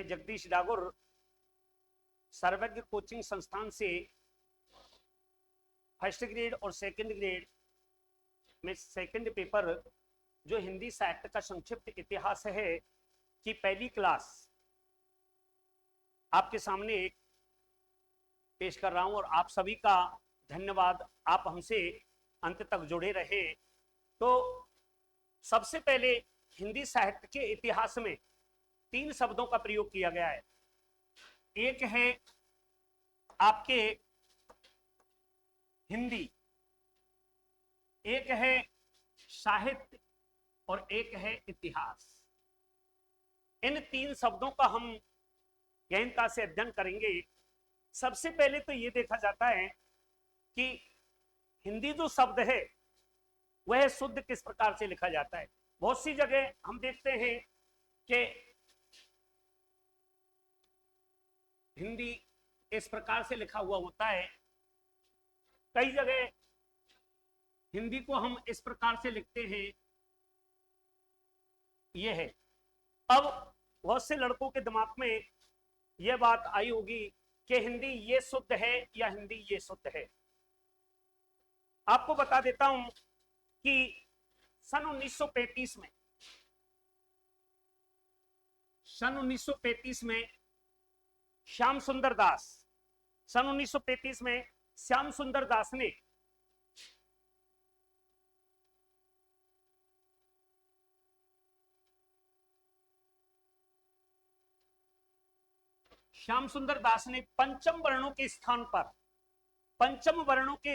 मैं जगदीश डागुर सर्वज्ञ कोचिंग संस्थान से फर्स्ट ग्रेड और सेकंड ग्रेड में सेकंड पेपर जो हिंदी साहित्य का संक्षिप्त इतिहास है कि पहली क्लास आपके सामने पेश कर रहा हूं और आप सभी का धन्यवाद, आप हमसे अंत तक जुड़े रहे। तो सबसे पहले हिंदी साहित्य के इतिहास में 3 शब्दों का प्रयोग किया गया है। एक है आपके हिंदी, एक है साहित्य और एक है इतिहास। इन 3 शब्दों का हम गहनता से अध्ययन करेंगे। सबसे पहले तो यह देखा जाता है कि हिंदी जो शब्द है वह शुद्ध किस प्रकार से लिखा जाता है। बहुत सी जगह हम देखते हैं कि हिंदी इस प्रकार से लिखा हुआ होता है, कई जगह हिंदी को हम इस प्रकार से लिखते हैं, यह है। अब बहुत से लड़कों के दिमाग में यह बात आई होगी कि हिंदी ये शुद्ध है या हिंदी ये शुद्ध है। आपको बता देता हूं कि सन 1935 में श्याम सुंदर दास, सन 1935 में श्याम सुंदर दास ने पंचम वर्णों के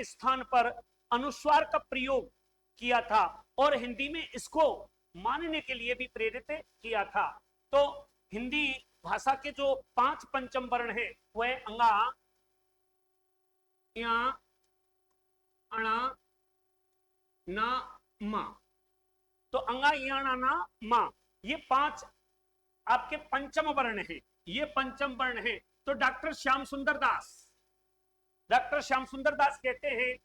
स्थान पर अनुस्वार का प्रयोग किया था और हिंदी में इसको मानने के लिए भी प्रेरित किया था। तो हिंदी भाषा के जो 5 पंचम वर्ण है वह अंगा, या, अणा, ना, मा। तो अंगा, या, अणा, ना, मा, ये 5 आपके पंचम वर्ण है, ये पंचम वर्ण है। तो डॉक्टर श्याम सुंदर दास कहते हैं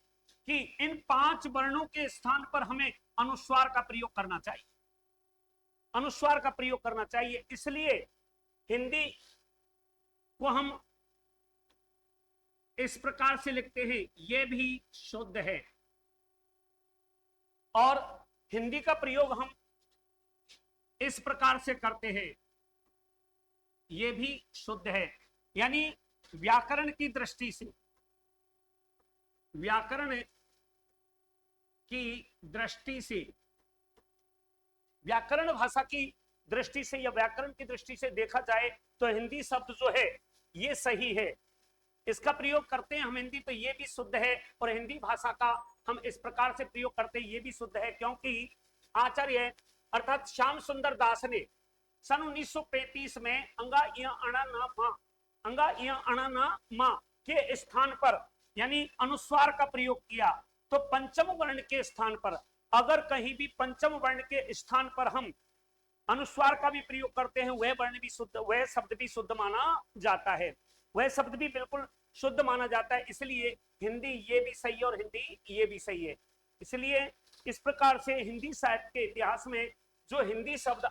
कि इन 5 वर्णों के स्थान पर हमें अनुस्वार का प्रयोग करना चाहिए, अनुस्वार का प्रयोग करना चाहिए। इसलिए हिंदी को हम इस प्रकार से लिखते हैं, यह भी शुद्ध है, और हिंदी का प्रयोग हम इस प्रकार से करते हैं, यह भी शुद्ध है। यानी व्याकरण की दृष्टि से, व्याकरण भाषा की दृष्टि से या व्याकरण की दृष्टि से देखा जाए तो हिंदी शब्द जो है ये सही है, इसका प्रयोग करते हैं हम हिंदी, तो ये भी शुद्ध है। और हिंदी भाषा का हम इस प्रकार से प्रयोग करते हैं, ये भी शुद्ध है, क्योंकि आचार्य अर्थात श्याम सुंदर दास ने सन 1935 में अंगा, या, अणा, ना, मा, अंगा, या, अणा, ना, मा के स्थान पर यानी अनुस्वार का प्रयोग किया। तो पंचम वर्ण के स्थान पर, अगर कहीं भी पंचम वर्ण के स्थान पर हम अनुस्वार का भी प्रयोग करते हैं, वह वर्ण भी शुद्ध, वह शब्द भी शुद्ध माना जाता है, वह शब्द भी बिल्कुल शुद्ध माना जाता है। इसलिए हिंदी ये भी सही है और हिंदी ये भी सही है। इसलिए इस प्रकार से हिंदी साहित्य के इतिहास में जो हिंदी शब्द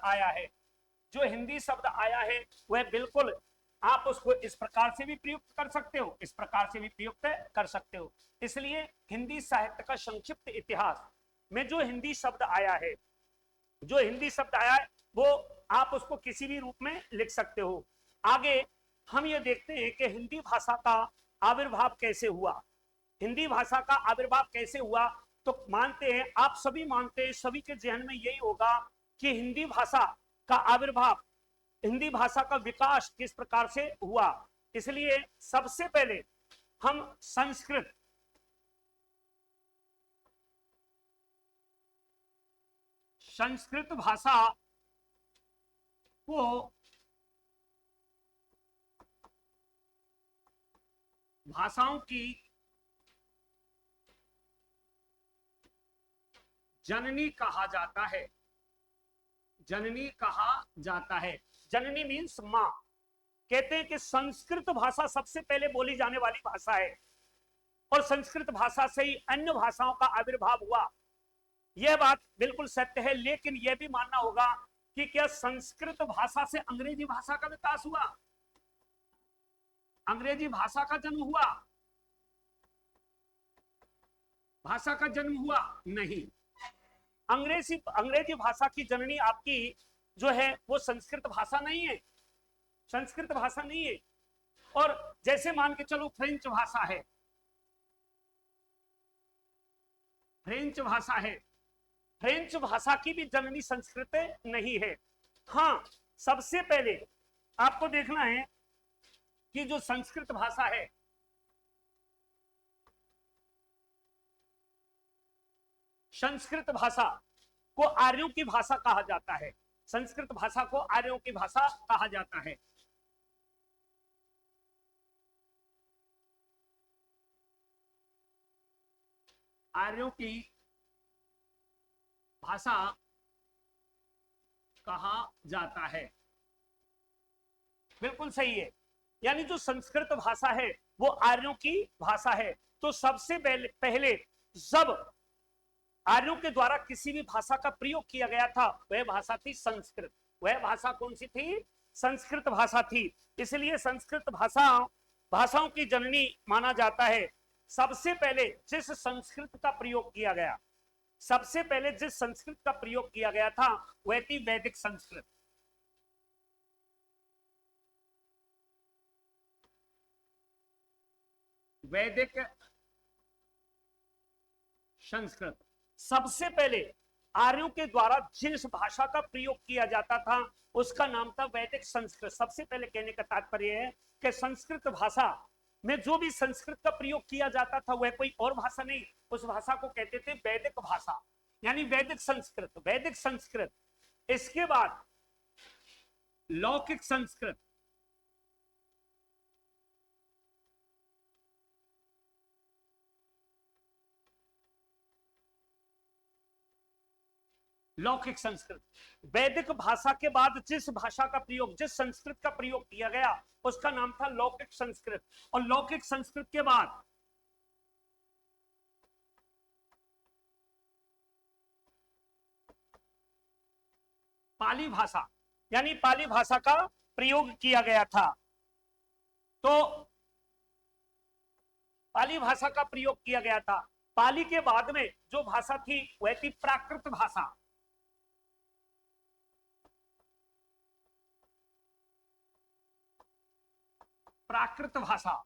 आया है वह बिल्कुल आप उसको इस प्रकार से भी प्रयुक्त कर सकते हो, इस प्रकार से भी प्रयुक्त कर सकते हो। इसलिए हिंदी साहित्य का संक्षिप्त इतिहास में जो हिंदी शब्द आया है वो आप उसको किसी भी रूप में लिख सकते हो। आगे हम ये देखते हैं कि हिंदी भाषा का आविर्भाव कैसे हुआ। हिंदी भाषा का आविर्भाव कैसे हुआ तो मानते हैं, आप सभी मानते हैं, सभी के जहन में यही होगा कि हिंदी भाषा का आविर्भाव, हिंदी भाषा का विकास किस प्रकार से हुआ। इसलिए सबसे पहले हम संस्कृत भाषा को भाषाओं की जननी कहा जाता है, जननी मीन्स मां। कहते हैं कि संस्कृत भाषा सबसे पहले बोली जाने वाली भाषा है और संस्कृत भाषा से ही अन्य भाषाओं का आविर्भाव हुआ। यह बात बिल्कुल सत्य है, लेकिन यह भी मानना होगा कि क्या संस्कृत भाषा से अंग्रेजी भाषा का विकास हुआ, अंग्रेजी भाषा का जन्म हुआ, भाषा का जन्म हुआ? नहीं। अंग्रेजी भाषा की जननी आपकी जो है वो संस्कृत भाषा नहीं है, संस्कृत भाषा नहीं है। और जैसे मान के चलो फ्रेंच भाषा है, फ्रेंच भाषा है, फ्रेंच भाषा की भी जननी संस्कृत नहीं है। हाँ, सबसे पहले आपको देखना है कि जो संस्कृत भाषा है, संस्कृत भाषा को आर्यों की भाषा कहा जाता है, संस्कृत भाषा को आर्यों की भाषा कहा जाता है। आर्यों की भाषा कहा जाता है, बिल्कुल सही है। यानी जो संस्कृत भाषा है वो आर्यों की भाषा है। तो सबसे पहले जब आर्यों के द्वारा किसी भी भाषा का प्रयोग किया गया था वह भाषा थी संस्कृत। वह भाषा कौन सी थी? संस्कृत भाषा थी। इसलिए संस्कृत भाषाओं की जननी माना जाता है। सबसे पहले जिस संस्कृत का प्रयोग किया गया, सबसे पहले जिस संस्कृत का प्रयोग किया गया था वह थी वैदिक संस्कृत। वैदिक संस्कृत। सबसे पहले आर्यों के द्वारा जिस भाषा का प्रयोग किया जाता था उसका नाम था वैदिक संस्कृत। सबसे पहले कहने का तात्पर्य है कि संस्कृत भाषा में जो भी संस्कृत का प्रयोग किया जाता था वह कोई और भाषा नहीं, उस भाषा को कहते थे वैदिक भाषा, यानी वैदिक संस्कृत। वैदिक संस्कृत, इसके बाद लौकिक संस्कृत, लौकिक संस्कृत। वैदिक भाषा के बाद जिस भाषा का प्रयोग, जिस संस्कृत का प्रयोग किया गया उसका नाम था लौकिक संस्कृत। और लौकिक संस्कृत के बाद पाली भाषा, यानी पाली भाषा का प्रयोग किया गया था। तो पाली भाषा का प्रयोग किया गया था। पाली के बाद में जो भाषा थी वह थी प्राकृत भाषा। प्राकृत भाषा,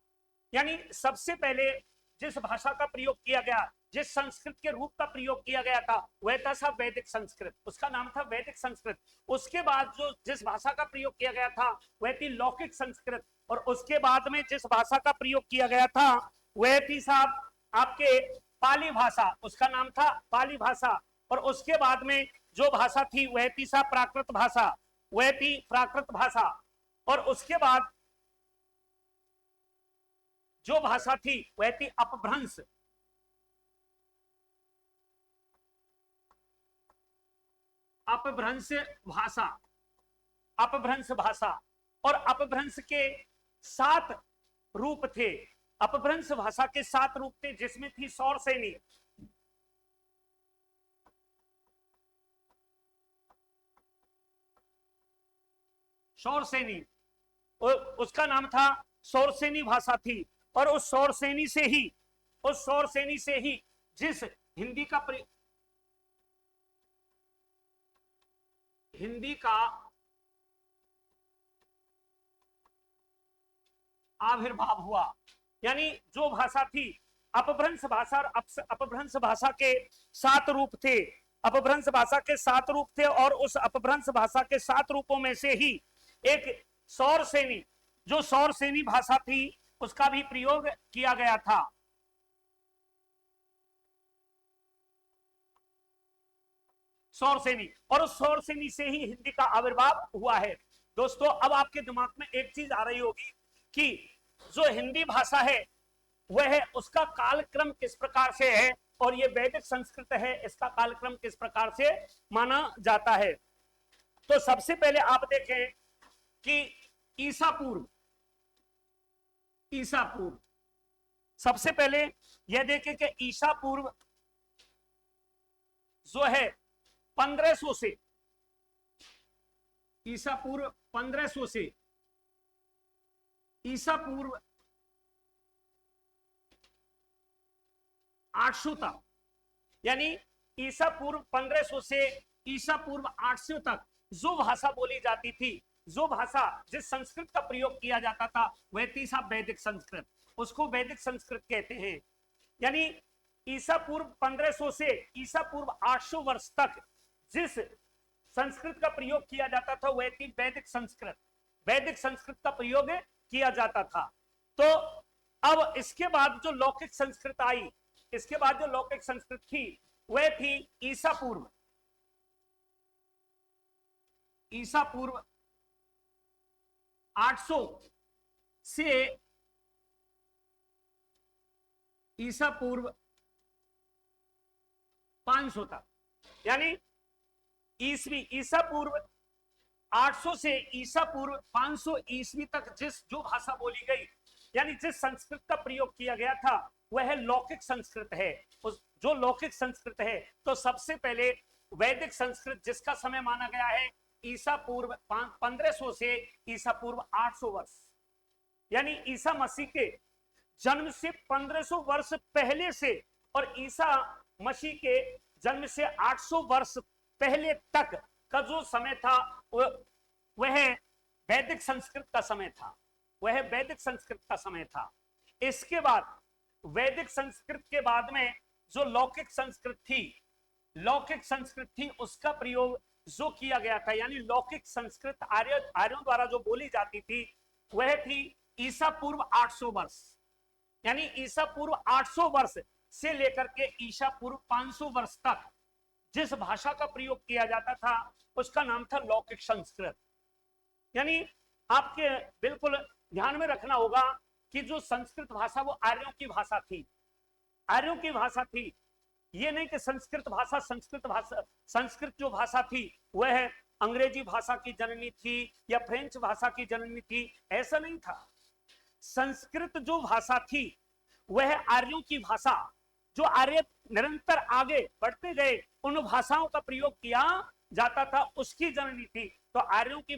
यानी सबसे पहले जिस भाषा का प्रयोग किया गया, जिस संस्कृत के रूप का प्रयोग किया गया था वह था वैदिक संस्कृत, उसका नाम था वैदिक संस्कृत। उसके बाद जो जिस भाषा का प्रयोग किया गया था वह थी लौकिक संस्कृत। और उसके बाद में जिस भाषा का प्रयोग किया गया था वह थी साहब आपके पाली भाषा, उसका नाम था पाली भाषा। और उसके बाद में जो भाषा थी वह थी साहब प्राकृत भाषा, वह थी प्राकृत भाषा। और उसके बाद जो भाषा थी वह थी अपभ्रंश। अपभ्रंश भाषा, अपभ्रंश भाषा। और अपभ्रंश के 7 रूप थे। अपभ्रंश भाषा के 7 रूप थे, जिसमें थी सौरसेनी, सौरसेनी, उसका नाम था सौरसेनी भाषा थी। और उस सौरसेनी से ही, उस सौरसेनी से ही जिस हिंदी का आविर्भाव हुआ। यानी जो भाषा थी अपभ्रंश भाषा, और अपभ्रंश भाषा के 7 रूप थे। अपभ्रंश भाषा के 7 रूप थे और उस अपभ्रंश भाषा के 7 रूपों में से ही एक सौरसेनी, जो सौरसेनी भाषा थी उसका भी प्रयोग किया गया था। सौरसेनी, और उस सौरसेनी से ही हिंदी का आविर्भाव हुआ है। दोस्तों अब आपके दिमाग में एक चीज आ रही होगी कि जो हिंदी भाषा है वह है, उसका कालक्रम किस प्रकार से है और ये वैदिक संस्कृत है, इसका कालक्रम किस प्रकार से माना जाता है। तो सबसे पहले आप देखें कि ईसा पूर्व, ईसा पूर्व, सबसे पहले यह देखें कि ईसा पूर्व जो है 1500 से ईसा पूर्व 1500 से ईसा पूर्व 800 तक, यानी ईसा पूर्व 1500 से ईसा पूर्व 800 तक जो भाषा बोली जाती थी, जो भाषा जिस संस्कृत का प्रयोग किया जाता था, वह थी साहब वैदिक संस्कृत। उसको वैदिक संस्कृत कहते हैं। यानी ईसा पूर्व 1500 से ईसा पूर्व 800 वर्ष तक जिस संस्कृत का प्रयोग किया जाता था वह थी वैदिक संस्कृत। वैदिक संस्कृत का प्रयोग किया जाता था। तो अब इसके बाद जो लौकिक संस्कृत आई, इसके बाद जो लौकिक संस्कृत थी वह थी ईसा पूर्व 800 से ईसा पूर्व 500 तक। यानी ईसा पूर्व 800 से ईसा पूर्व 500 ईस्वी तक जो भाषा बोली गई, यानी जिस संस्कृत का प्रयोग किया गया था वह लौकिक संस्कृत है। जो लौकिक संस्कृत है, तो सबसे पहले वैदिक संस्कृत जिसका समय माना गया है ईसा पूर्व 1500 से ईसा पूर्व 800 वर्ष, यानी ईसा मसीह के जन्म से 1500 वर्ष पहले से और ईसा मसीह के जन्म से 800 वर्ष पहले तक का जो समय था वह वैदिक संस्कृत का समय था, वह वैदिक संस्कृत का समय था। इसके बाद वैदिक संस्कृत के बाद में जो लौकिक संस्कृत थी उसका प्रयोग जो किया गया था, यानी लौकिक संस्कृत आर्यों द्वारा जो बोली जाती थी वह थी ईसा पूर्व 800 वर्ष। यानी ईसा पूर्व 800 वर्ष से लेकर के ईसा पूर्व 500 वर्ष तक जिस भाषा का प्रयोग किया जाता था उसका नाम था लौकिक संस्कृत। यानी आपके बिल्कुल ध्यान में रखना होगा कि जो संस्कृत भाषा वो आर्यों की भाषा थी, आर्यों की भाषा थी। ये नहीं कि संस्कृत जो भाषा थी वह अंग्रेजी भाषा की जननी थी या फ्रेंच भाषा की जननी थी, ऐसा नहीं था। संस्कृत जो भाषा थी वह आर्यों की भाषा, जो आर्य निरंतर आगे बढ़ते गए उन भाषाओं का प्रयोग किया जाता था, उसकी जननी थी। तो आर्यों की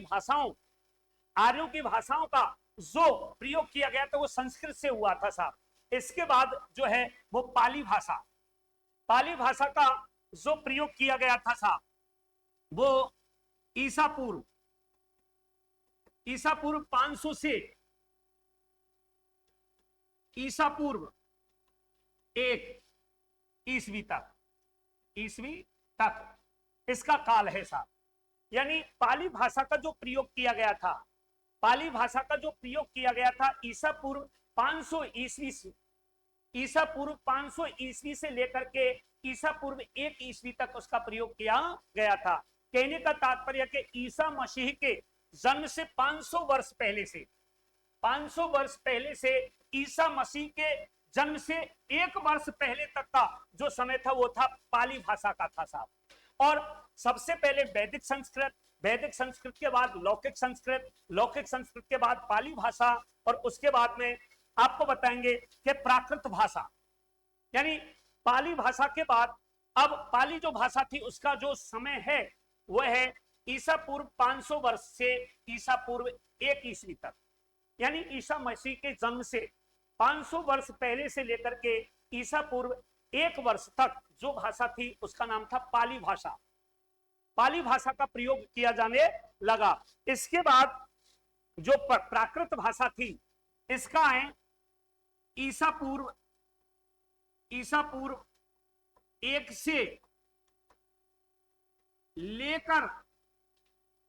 भाषाओं का जो प्रयोग किया गया था वो संस्कृत से हुआ था साहब। इसके बाद जो है वो पाली भाषा का जो प्रयोग किया गया था साहब वो ईसा पूर्व 500 से ईसा पूर्व 1 ईस्वी तक इसका काल है साहब। यानी पाली भाषा का जो प्रयोग किया गया था ईसा पूर्व 500 ईस्वी से लेकर के ईसा पूर्व 1 ईस्वी तक उसका प्रयोग किया गया था। कहने का तात्पर्य कि ईसा मसीह के जन्म से 500 वर्ष पहले से ईसा मसीह के जन्म से 1 वर्ष पहले तक का जो समय था वो था पाली भाषा का था साहब। और सबसे पहले वैदिक संस्कृत के बाद लौकिक संस्कृत के बाद पाली भाषा, और उसके बाद में आपको बताएंगे कि प्राकृत भाषा। यानी पाली भाषा के बाद अब पाली जो भाषा थी उसका जो समय है वह है ईसा पूर्व 500 वर्ष से ईसा पूर्व 1 ईस्वी तक। यानी ईसा मसीह के जन्म से 500 वर्ष पहले से लेकर के ईसा पूर्व 1 वर्ष तक जो भाषा थी उसका नाम था पाली भाषा। पाली भाषा का प्रयोग किया जाने लगा। इसके बाद जो प्राकृत भाषा थी इसका है ईसा पूर्व 1 से लेकर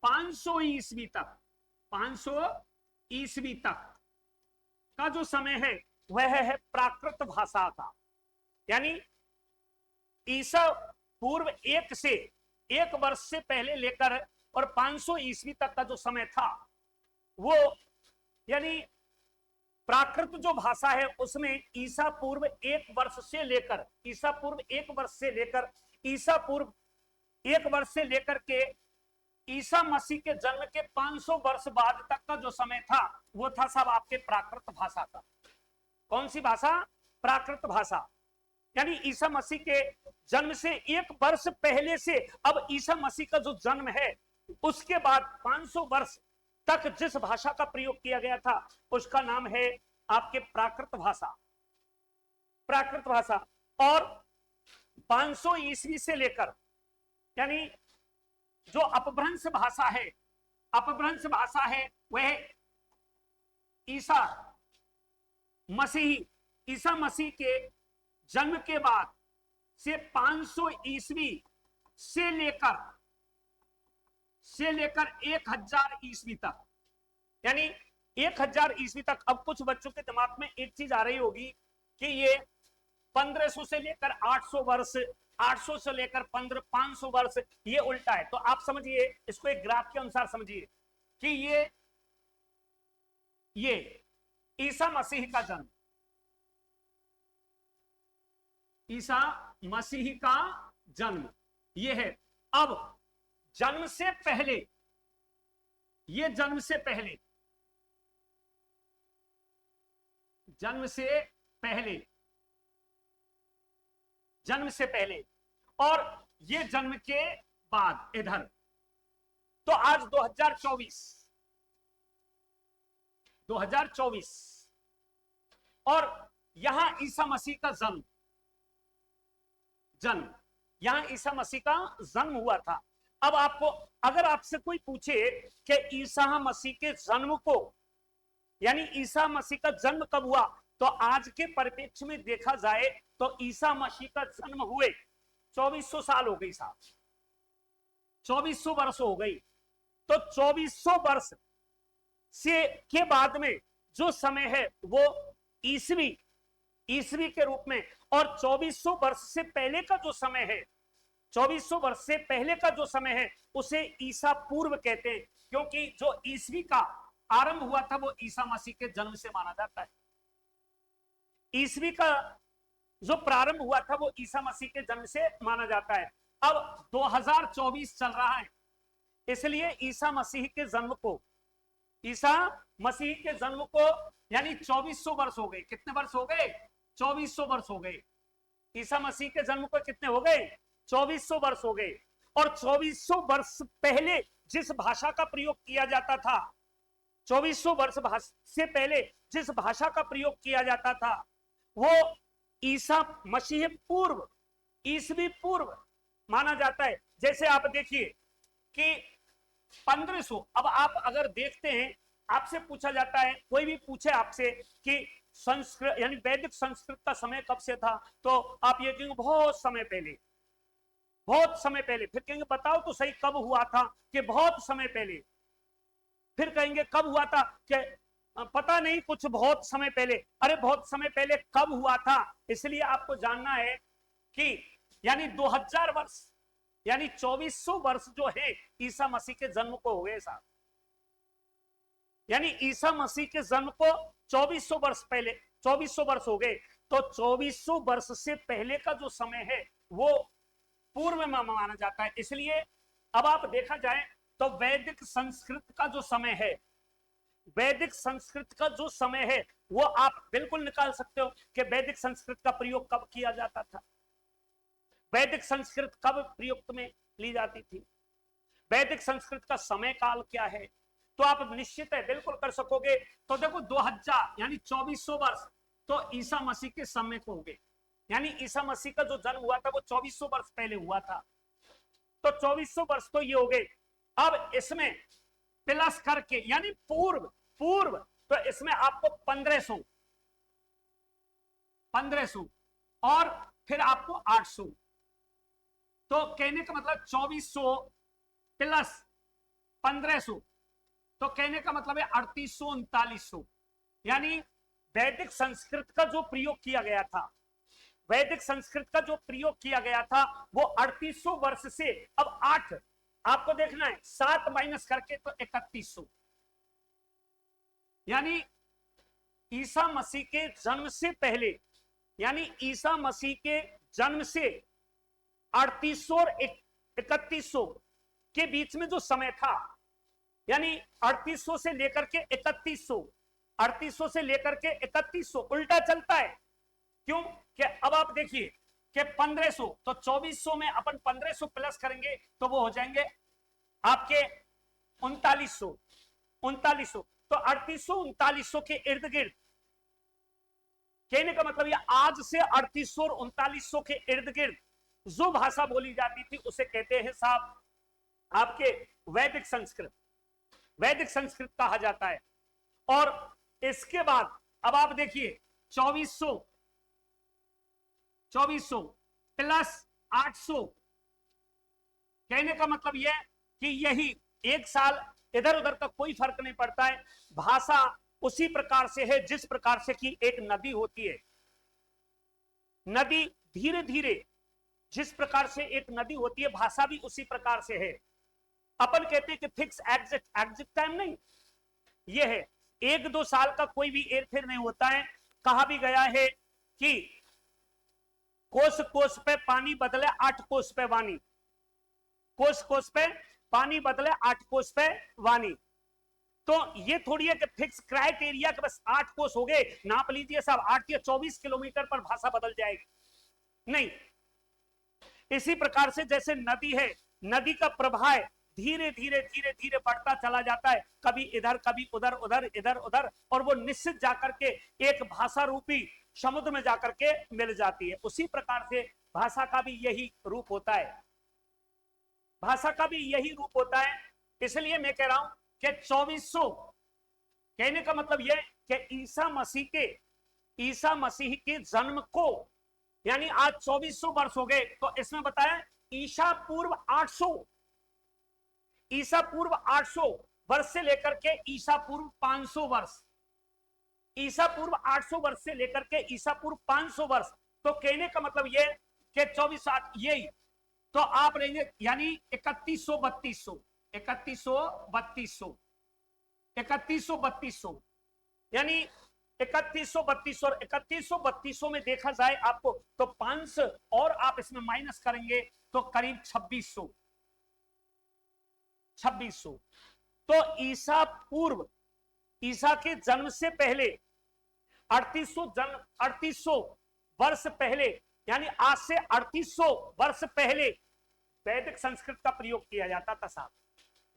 500 ईस्वी तक का जो समय है वह है प्राकृत भाषा का। यानी ईसा पूर्व 1 से 1 वर्ष से पहले लेकर और 500 ईस्वी तक का जो समय था वो, यानी प्राकृत जो भाषा है उसमें ईसा पूर्व 1 वर्ष से लेकर ईसा पूर्व 1 वर्ष से लेकर के ईसा मसीह के जन्म के 500 वर्ष बाद तक का जो समय था वो था सब आपके प्राकृत भाषा का। कौन सी भाषा? प्राकृत भाषा। यानी ईसा मसीह के जन्म से 1 वर्ष पहले से अब ईसा मसीह का जो जन्म है उसके बाद 500 वर्ष तक जिस भाषा का प्रयोग किया गया था उसका नाम है आपके प्राकृत भाषा, प्राकृत भाषा। और 500 ईस्वी से लेकर, यानी जो अपभ्रंश भाषा है, अपभ्रंश भाषा है वह ईसा मसीह के जन्म के बाद से 500 ईस्वी से लेकर 1000 ईस्वी तक, यानी 1000 ईस्वी तक। अब कुछ बच्चों के दिमाग में एक चीज आ रही होगी कि ये 1500 से लेकर 800 वर्ष, 800 से लेकर 500 वर्ष, ये उल्टा है। तो आप समझिए, इसको एक ग्राफ के अनुसार समझिए कि ये ईसा मसीह का जन्म, ईसा मसीह का जन्म ये है। अब जन्म से पहले, ये जन्म से पहले, जन्म से पहले, जन्म से पहले और ये जन्म के बाद इधर। तो आज 2024 और यहां ईसा मसीह का जन्म, यहां ईसा मसीह का जन्म हुआ था। अब आपको, अगर आपसे कोई पूछे कि ईसा मसीह के जन्म को, यानी ईसा मसीह का जन्म कब हुआ, तो आज के परिप्रेक्ष्य में देखा जाए तो ईसा मसीह का जन्म हुए 2400 साल हो गई साहब, 2400 वर्ष हो गई। तो 2400 वर्ष से के बाद में जो समय है वो ईसवी के रूप में, और 2400 वर्ष से पहले का जो समय है, 2400 वर्ष से पहले का जो समय है उसे ईसा पूर्व कहते हैं, क्योंकि जो ईसवी का आरंभ हुआ था वो ईसा मसीह के जन्म से माना जाता है। ईसवी का जो प्रारंभ हुआ था वो ईसा मसीह के जन्म से माना जाता है। अब 2024 चल रहा है, इसलिए ईसा मसीह के जन्म को, ईसा मसीह के जन्म को, यानी 2400 वर्ष हो गए। कितने वर्ष हो गए? 2400 वर्ष हो गए। ईसा मसीह के जन्म को कितने हो गए? 2400 वर्ष हो गए। और 2400 वर्ष पहले जिस भाषा का प्रयोग किया जाता था, 2400 वर्ष से पहले जिस भाषा का प्रयोग किया जाता था वो ईसा मसीह पूर्व, ईसवी पूर्व माना जाता है। जैसे आप देखिए कि 1500, अब आप अगर देखते हैं, आपसे पूछा जाता है, कोई भी पूछे आपसे कि संस्कृत यानी वैदिक संस्कृत का समय कब से था, तो आप ये कहेंगे बहुत समय पहले, बहुत समय पहले। फिर कहेंगे बताओ तो सही कब हुआ था, कि बहुत समय पहले। फिर कहेंगे कब हुआ था, कि पता नहीं, कुछ बहुत समय पहले। अरे बहुत समय पहले कब हुआ था, इसलिए आपको जानना है कि यानी 2000 वर्ष, यानी 2400 वर्ष जो है ईसा मसीह के जन्म को हो गए साहब। यानी ईसा मसीह के जन्म को 2400 वर्ष पहले, 2400 वर्ष हो गए। तो 2400 वर्ष से पहले का जो समय है वो पूर्व में माना जाता है। इसलिए अब आप देखा जाए तो वैदिक संस्कृत का जो समय है, वैदिक संस्कृत का जो समय है वो आप बिल्कुल निकाल सकते हो कि वैदिक संस्कृत का प्रयोग कब किया जाता था, वैदिक संस्कृत कब प्रयुक्त में ली जाती थी, वैदिक संस्कृत का समय काल क्या है, तो आप निश्चित है बिल्कुल कर सकोगे। तो देखो 2000 यानी 2400 वर्ष तो ईसा मसीह के समय को हो गए, यानी ईसा मसीह का जो जन्म हुआ था वो 2400 वर्ष पहले हुआ था। तो 2400 वर्ष तो ये हो गए। अब इसमें प्लस करके यानी पूर्व, तो इसमें आपको 1500 और फिर आपको 800, तो कहने का मतलब 2400 प्लस 1500, तो कहने का मतलब है 3800 3900। यानी वैदिक संस्कृत का जो प्रयोग किया गया था, वैदिक संस्कृत का जो प्रयोग किया गया था वो 3800 वर्ष से, अब 8 आपको देखना है, 7 माइनस करके तो 3100। यानी ईसा मसीह के जन्म से पहले, यानी ईसा मसीह के जन्म से 3800 और 3100 के बीच में जो समय था, यानी 3800 से लेकर के 3100, 3800 से लेकर के 3100 उल्टा चलता है। क्यों? कि अब आप देखिए कि 1500, तो 2400 में अपन 1500 प्लस करेंगे तो वो हो जाएंगे आपके 3900 तो 3800 के इर्द गिर्द, कहने का मतलब ये आज से 3800 और 3900 के इर्द गिर्द जो भाषा बोली जाती थी उसे कहते हैं साहब आपके वैदिक संस्कृत। वैदिक संस्कृत कहा जाता है। और इसके बाद अब आप देखिए 2400 प्लस 800, कहने का मतलब यह कि यही एक साल इधर उधर का कोई फर्क नहीं पड़ता है। भाषा उसी प्रकार से है जिस प्रकार से कि एक नदी होती है। नदी धीरे धीरे जिस प्रकार से एक नदी होती है, भाषा भी उसी प्रकार से है। अपन कहते हैं कि फिक्स एग्जैक्ट टाइम नहीं, यह है 1-2 साल का कोई भी एर फेर नहीं होता है। कहा भी गया है कि कोस कोस पे पानी बदले 8 कोस पे वानी, कोस कोस पे पानी बदले 8 कोस पे वानी। तो ये थोड़ी है कि फिक्स क्राइटेरिया के बस 8 कोस हो गए, नाप लीजिए साहब 8 या 24 किलोमीटर पर भाषा बदल जाएगी, नहीं। इसी प्रकार से जैसे नदी है, नदी का प्रवाह धीरे धीरे धीरे धीरे बढ़ता चला जाता है, कभी इधर कभी उधर, उधर इधर उधर, और वो निश्चित जाकर के एक भाषा रूपी समुद्र में जाकर के मिल जाती है। उसी प्रकार से भाषा का भी यही रूप होता है, भाषा का भी यही रूप होता है। इसलिए मैं कह रहा हूं कि 2400 कहने का मतलब यह कि ईसा मसीह के जन्म को, यानी आज 2400 वर्ष हो गए, तो इसमें बताया ईसा पूर्व 800 वर्ष से लेकर के ईसा पूर्व 500 वर्ष, ईसा पूर्व 800 वर्ष से लेकर के ईसा पूर्व 500 वर्ष। तो कहने का मतलब यह कि 24 यही, तो आप रहेंगे यानी 3132 यानी 3132 और 3132 में देखा जाए आपको तो 500 और आप इसमें माइनस करेंगे तो करीब 2600। तो ईसा के जन्म से पहले 3800 वर्ष पहले, यानी आज से 3800 वर्ष पहले वैदिक संस्कृत का प्रयोग किया जाता था साहब,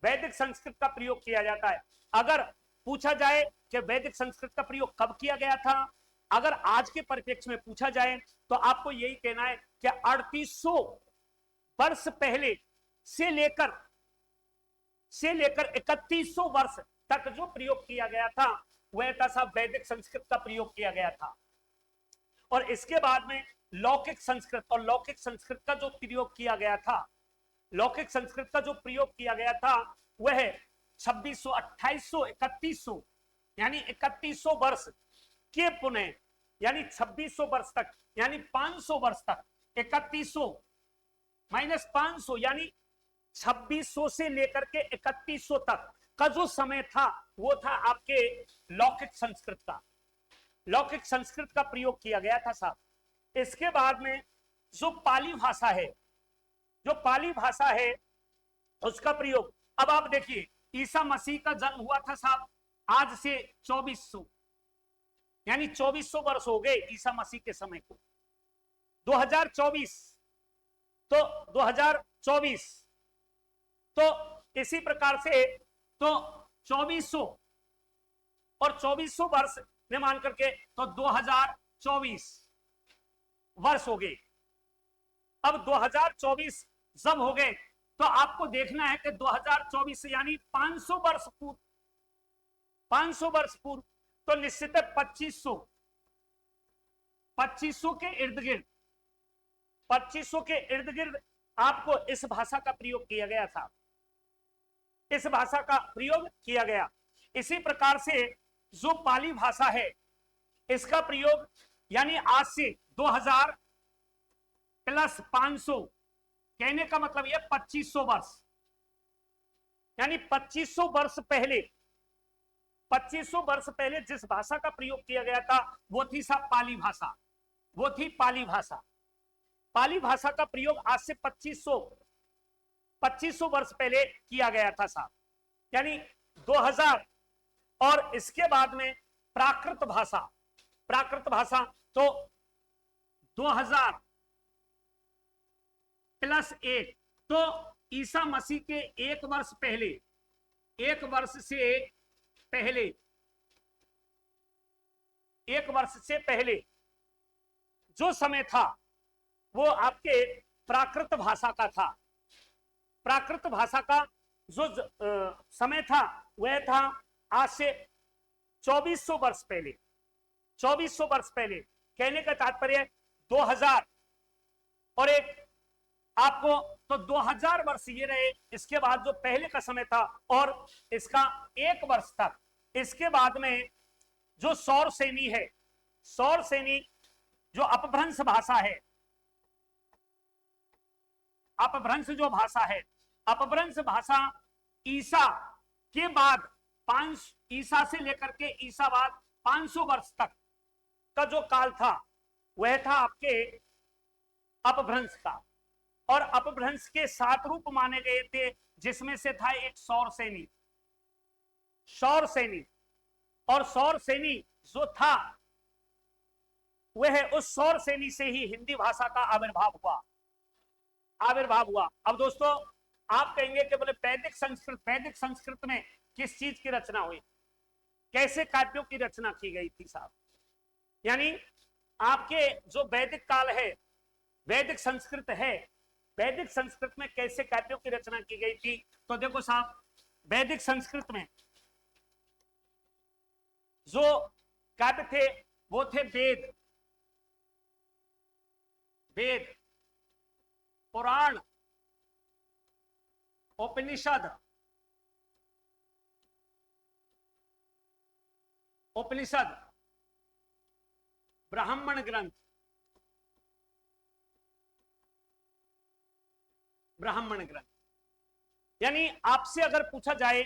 वैदिक संस्कृत का प्रयोग किया जाता है। अगर पूछा जाए कि वैदिक संस्कृत का प्रयोग कब किया गया था, अगर आज के परिप्रेक्ष्य में पूछा जाए तो आपको यही कहना है कि 3800 वर्ष पहले से लेकर 3100 वर्ष तक जो प्रयोग किया गया था वह था साहब वैदिक संस्कृत का प्रयोग किया गया था। और इसके बाद में लौकिक संस्कृत, और लौकिक संस्कृत का जो प्रयोग किया गया था, लौकिक संस्कृत का जो प्रयोग किया गया था वह 2600, 2800, 3100 यानी 3100 वर्ष के पुनः, यानी 2600 वर्ष तक, यानी 500 वर्ष तक, 3100 माइनस 500 यानी 2600 से लेकर के 3100 तक का जो समय था वो था आपके लौकिक संस्कृत का, लौकिक संस्कृत का प्रयोग किया गया था साहब। इसके बाद में जो पाली भाषा है, जो पाली भाषा है उसका प्रयोग, अब आप देखिए ईसा मसीह का जन्म हुआ था साहब आज से 2400, यानी 2400 वर्ष हो गए ईसा मसीह के समय को। 2024 तो इसी प्रकार से तो 2400 और 2400 वर्ष ने मान करके तो 2024 वर्ष हो गए। अब 2024 जब हो गए तो आपको देखना है कि 2024 यानी 500 वर्ष पूर्व, 500 वर्ष पूर्व, तो निश्चित है 2500 के इर्द गिर्द, 2500 के इर्द गिर्द आपको इस भाषा का प्रयोग किया गया था, इस भाषा का प्रयोग किया गया। इसी प्रकार से जो पाली भाषा है इसका प्रयोग यानी आज से 2000 प्लस 500 कहने का मतलब यह 2500 वर्ष, यानी 2500 वर्ष पहले, 2500 वर्ष पहले जिस भाषा का प्रयोग किया गया था वो थी साहब पाली भाषा, वो थी पाली भाषा। पाली भाषा का प्रयोग आज से 2500 वर्ष पहले किया गया था साहब, यानी 2000। और इसके बाद में प्राकृत भाषा, प्राकृत भाषा तो 2000 प्लस 1 तो ईसा मसीह के एक वर्ष पहले, एक वर्ष से पहले, एक वर्ष से पहले जो समय था वो आपके प्राकृत भाषा का था। प्राकृत भाषा का जो समय था वह था आज से 2400 वर्ष पहले। 2400 वर्ष पहले कहने का तात्पर्य 2000 और एक आपको, तो 2000 वर्ष ये रहे। इसके बाद जो पहले का समय था और इसका एक वर्ष तक, इसके बाद में जो सौर सेनी है, सौर सेनी जो अपभ्रंश भाषा है, अपभ्रंश जो भाषा है, अपभ्रंश भाषा ईसा के बाद ईसा से लेकर के ईसा बाद 500 वर्ष तक का जो काल था वह था आपके अपभ्रंश का। और अपभ्रंश के 7 रूप माने गए थे, जिसमें से था एक सौर सेनी, सौर सेनी। और सौर सेनी जो था वह उस सौर सेनी से ही हिंदी भाषा का आविर्भाव हुआ, आविर्भाव हुआ। अब दोस्तों आप कहेंगे कि बोले वैदिक संस्कृत, वैदिक संस्कृत में किस चीज की रचना हुई, कैसे काव्यों की रचना की गई थी साहब? यानी आपके जो वैदिक काल है, वैदिक संस्कृत है, वैदिक संस्कृत में कैसे काव्यों की रचना की गई थी? तो देखो साहब, वैदिक संस्कृत में जो काव्य थे वो थे वेद, वेद, पुराण, उपनिषद, उपनिषद, ब्राह्मण ग्रंथ, ब्राह्मण ग्रंथ। यानी आपसे अगर पूछा जाए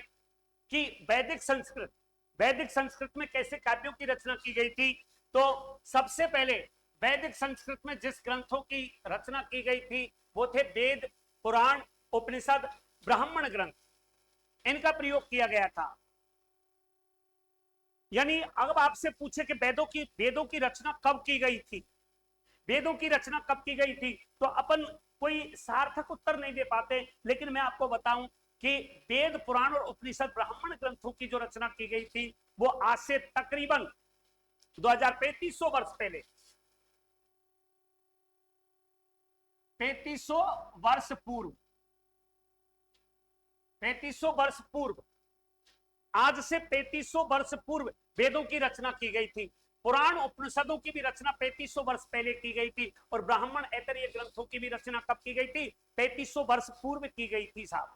कि वैदिक संस्कृत, वैदिक संस्कृत में कैसे काव्यों की रचना की गई थी, तो सबसे पहले वैदिक संस्कृत में जिस ग्रंथों की रचना की गई थी वो थे वेद, पुराण, उपनिषद, ब्राह्मण ग्रंथ, इनका प्रयोग किया गया था। यानी अगर आपसे पूछे कि वेदों की रचना कब की गई थी, वेदों की रचना कब की गई थी, तो अपन कोई सार्थक उत्तर नहीं दे पाते। लेकिन मैं आपको बताऊं कि वेद, पुराण और उपनिषद, ब्राह्मण ग्रंथों की जो रचना की गई थी वो आज से तकरीबन 2300 वर्ष पहले, 3500 वर्ष पूर्व, 3500 वर्ष पूर्व, आज से 3500 वर्ष पूर्व वेदों की रचना की गई थी। पुराण उपनिषदों की भी रचना 3500 वर्ष पहले की गई थी और ब्राह्मण ऐतरीय ग्रंथों की भी रचना कब की गई थी? 3500 वर्ष पूर्व की गई थी साहब।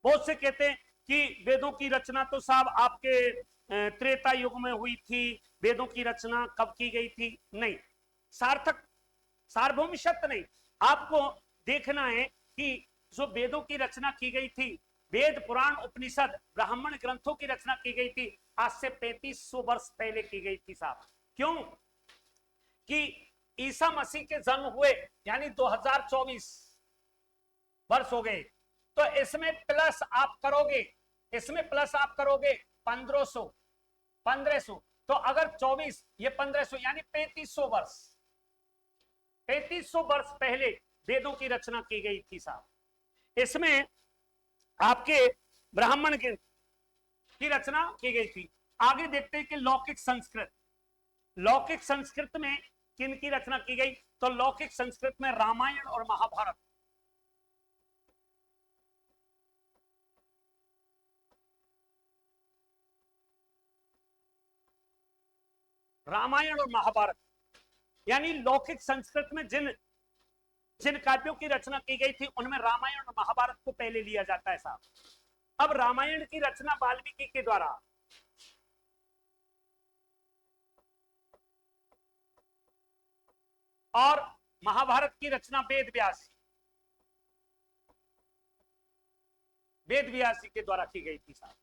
बहुत से कहते हैं कि वेदों की रचना तो साहब आपके त्रेता युग में हुई थी, वेदों की रचना कब की गई थी? नहीं, सार्थक सार्वभौमिक सत्य नहीं। आपको देखना है कि जो वेदों की रचना की गई थी, वेद, पुराण, उपनिषद, ब्राह्मण ग्रंथों की रचना की गई थी आज से 3500 वर्ष पहले की गई थी साहब। क्यों? कि ईसा मसीह के जन्म हुए यानी 2024 वर्ष हो गए, तो इसमें प्लस आप करोगे, इसमें प्लस आप करोगे 1500, तो अगर 24 ये 1500 यानी 3500 वर्ष, 3500 वर्ष पहले वेदों की रचना की गई थी साहब। इसमें आपके ब्राह्मण की रचना की गई थी। आगे देखते हैं कि लौकिक संस्कृत, लौकिक संस्कृत में किन की रचना की गई? तो लौकिक संस्कृत में रामायण और महाभारत, रामायण और महाभारत, यानी लौकिक संस्कृत में जिन जिन काव्यों की रचना की गई थी उनमें रामायण और महाभारत को पहले लिया जाता है साहब। अब रामायण की रचना वाल्मीकि के द्वारा, और महाभारत की रचना वेद व्यास के द्वारा की गई थी साहब।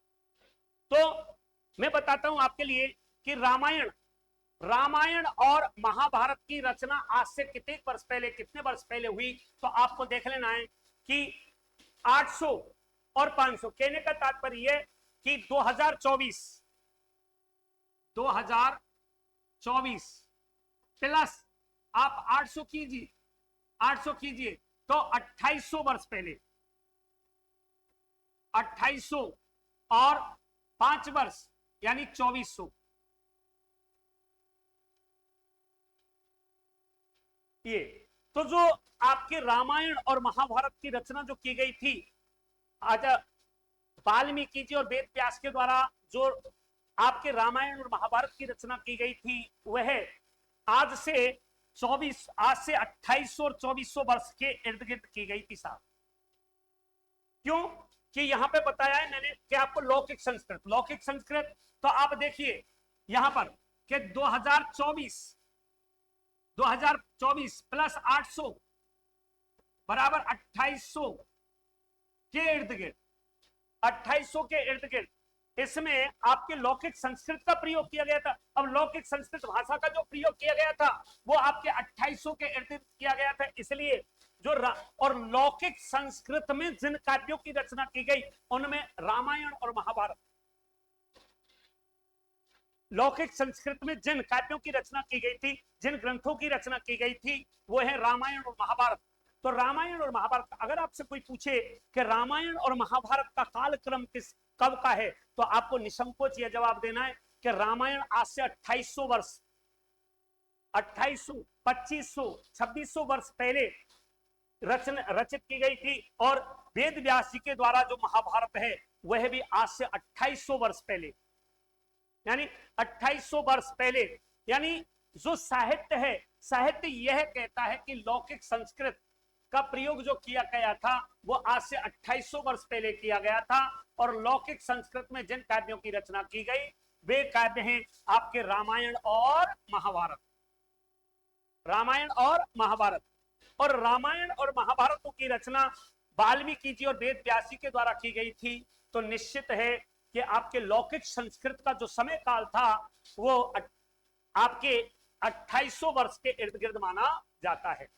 तो मैं बताता हूं आपके लिए कि रामायण और महाभारत की रचना आज से कितने वर्ष पहले हुई? तो आपको देख लेना है कि 800 और 500, कहने का तात्पर्य कि 2024 प्लस आप 800 कीजिए, 800 कीजिए तो 2800 वर्ष पहले, 2800 और 5 वर्ष यानी 2400। ये तो जो आपके रामायण और महाभारत की रचना जो की गई थी आज वाल्मीकि जी और वेद व्यास के द्वारा, जो आपके रामायण और महाभारत की रचना की गई थी, वह आज से 2800 और 2400 वर्ष के इर्द गिर्द की गई थी साहब। क्यों कि यहां पे बताया है मैंने कि आपको लौकिक संस्कृत, लौकिक संस्कृत तो आप देखिए यहां पर कि 2024 प्लस 800 बराबर 2800 के इर्द गिर्द, 2800 के इर्द गिर्द इसमें आपके लौकिक संस्कृत का प्रयोग किया गया था। अब लौकिक संस्कृत भाषा का जो प्रयोग किया गया था वो आपके 2800 के इर्द गिर्द किया गया था। इसलिए जो और लौकिक संस्कृत में जिन काव्यों की रचना की गई उनमें रामायण और महाभारत, लौकिक संस्कृत में जिन काव्यों की रचना की गई थी, जिन ग्रंथों की रचना की गई थी, वो है रामायण और महाभारत। तो रामायण और महाभारत, अगर आपसे कोई पूछे कि रामायण और महाभारत का कालक्रम किस कब का है, तो आपको निसंकोच यह जवाब देना है कि रामायण आज से 2800 वर्ष, 2800, 2500, 2600 वर्ष पहले रचित की गई थी। और वेद व्यास जी के द्वारा जो महाभारत है वह भी आज से 2800 वर्ष पहले, यानी 2800 वर्ष पहले। यानी जो साहित्य है, साहित्य यह कहता है कि लौकिक संस्कृत का प्रयोग जो किया गया था वो आज से 2800 वर्ष पहले किया गया था। और लौकिक संस्कृत में जिन काव्यों की रचना की गई वे काव्य हैं आपके रामायण और महाभारत, रामायण और महाभारत। और रामायण और महाभारतों की रचना वाल्मीकि जी और वेद व्यास जी के द्वारा की गई थी। तो निश्चित है कि आपके लौकिक संस्कृत का जो समय काल था वो आपके 2800 वर्ष के इर्द गिर्द माना जाता है,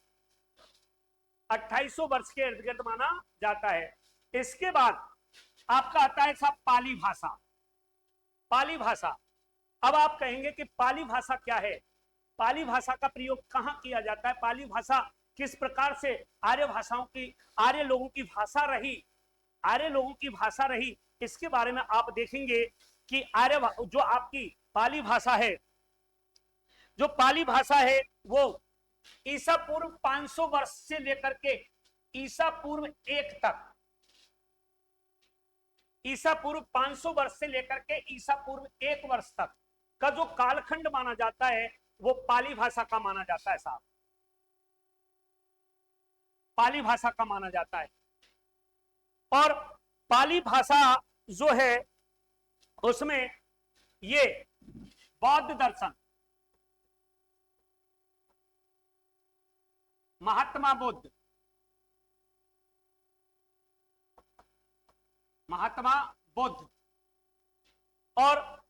2800 वर्ष के इर्द गिर्द माना जाता है। इसके बाद आपका आता है साहब पाली भाषा। पाली भाषा, अब आप कहेंगे कि पाली भाषा क्या है, पाली भाषा का प्रयोग कहां किया जाता है, पाली भाषा किस प्रकार से आर्य भाषाओं की, आर्य लोगों की भाषा रही, आर्य लोगों की भाषा रही, इसके बारे में आप देखेंगे कि आर्य जो आपकी पाली भाषा है, जो पाली भाषा है वो ईसा पूर्व 500 वर्ष से लेकर के ईसा पूर्व 1 तक, ईसा पूर्व 500 वर्ष से लेकर के ईसा पूर्व 1 वर्ष तक का जो कालखंड माना जाता है वो पाली भाषा का माना जाता है साहब, पाली भाषा का माना जाता है। और पाली भाषा जो है उसमें ये बौद्ध दर्शन, महात्मा बुद्ध, महात्मा बुद्ध, और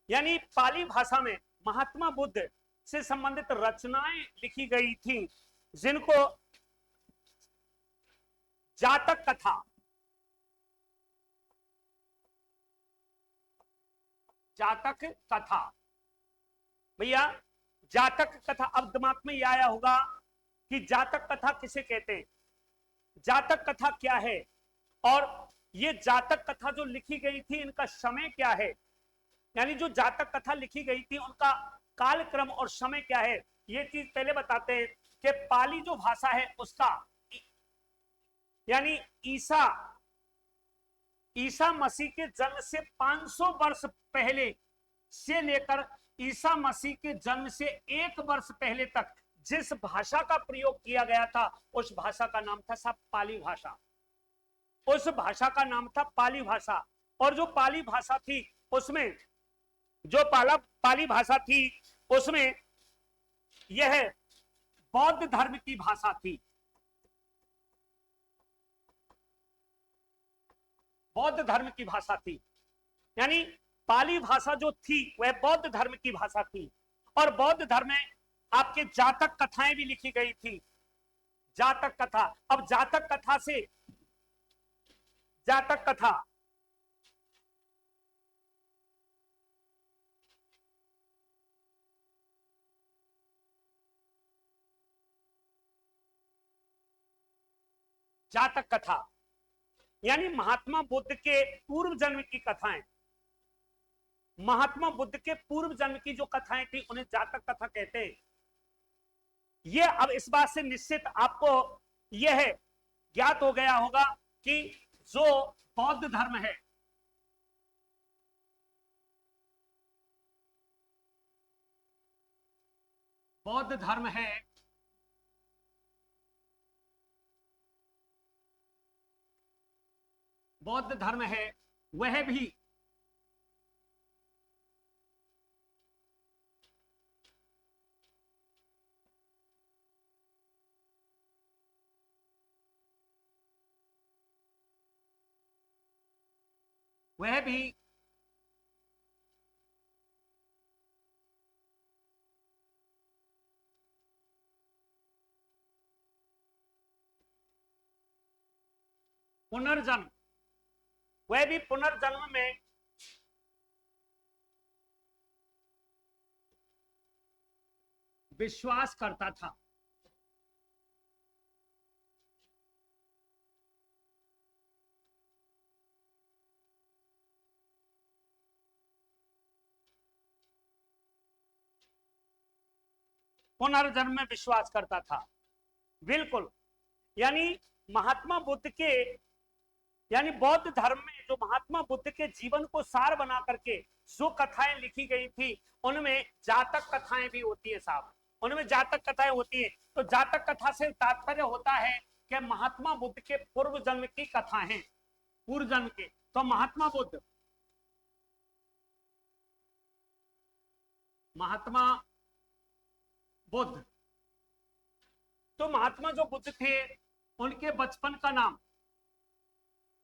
यानी पाली भाषा में महात्मा बुद्ध से संबंधित रचनाएं लिखी गई थी जिनको जातक कथा, जातक कथा, भैया जातक कथा, अब दिमाग में यह आया होगा कि जातक कथा किसे कहते हैं, जातक कथा क्या है, और ये जातक कथा जो लिखी गई थी इनका समय क्या है, यानी जो जातक कथा लिखी गई थी उनका कालक्रम और समय क्या है, ये चीज पहले बताते हैं कि पाली जो भाषा है उसका यानी ईसा मसीह के जन्म से 500 वर्ष पहले से लेकर ईसा मसीह के जन्म से 1 वर्ष पहले तक जिस भाषा का प्रयोग किया गया था उस भाषा का नाम था साहब पाली भाषा, उस भाषा का नाम था पाली भाषा। और जो पाली भाषा थी उसमें, जो पाली भाषा थी उसमें यह बौद्ध धर्म की भाषा थी, बौद्ध धर्म की भाषा थी, यानी पाली भाषा जो थी वह बौद्ध धर्म की भाषा थी। और बौद्ध धर्म में आपके जातक कथाएं भी लिखी गई थी, जातक कथा। अब जातक कथा से, जातक कथा जातक कथा यानी महात्मा बुद्ध के पूर्व जन्म की कथाएं, महात्मा बुद्ध के पूर्व जन्म की जो कथाएं थी उन्हें जातक कथा कहते हैं। यह अब इस बात से निश्चित आपको यह ज्ञात हो गया होगा कि जो बौद्ध धर्म है, बौद्ध धर्म है, बौद्ध धर्म है, वह भी पुनर्जन्म, वह भी पुनर्जन्म में विश्वास करता था। पुनर्जन्म में विश्वास करता था, बिल्कुल। यानी महात्मा बुद्ध के, यानी बौद्ध धर्म में जो महात्मा बुद्ध के जीवन को सार बना करके जो कथाएं लिखी गई थी उनमें जातक कथाएं भी होती है साहब, उनमें जातक कथाएं होती है। तो जातक कथा से तात्पर्य होता है कि महात्मा बुद्ध के पूर्व जन्म की कथा है, पूर्व जन्म के। तो महात्मा बुद्ध, महात्मा बुद्ध, तो महात्मा जो बुद्ध थे उनके बचपन का नाम,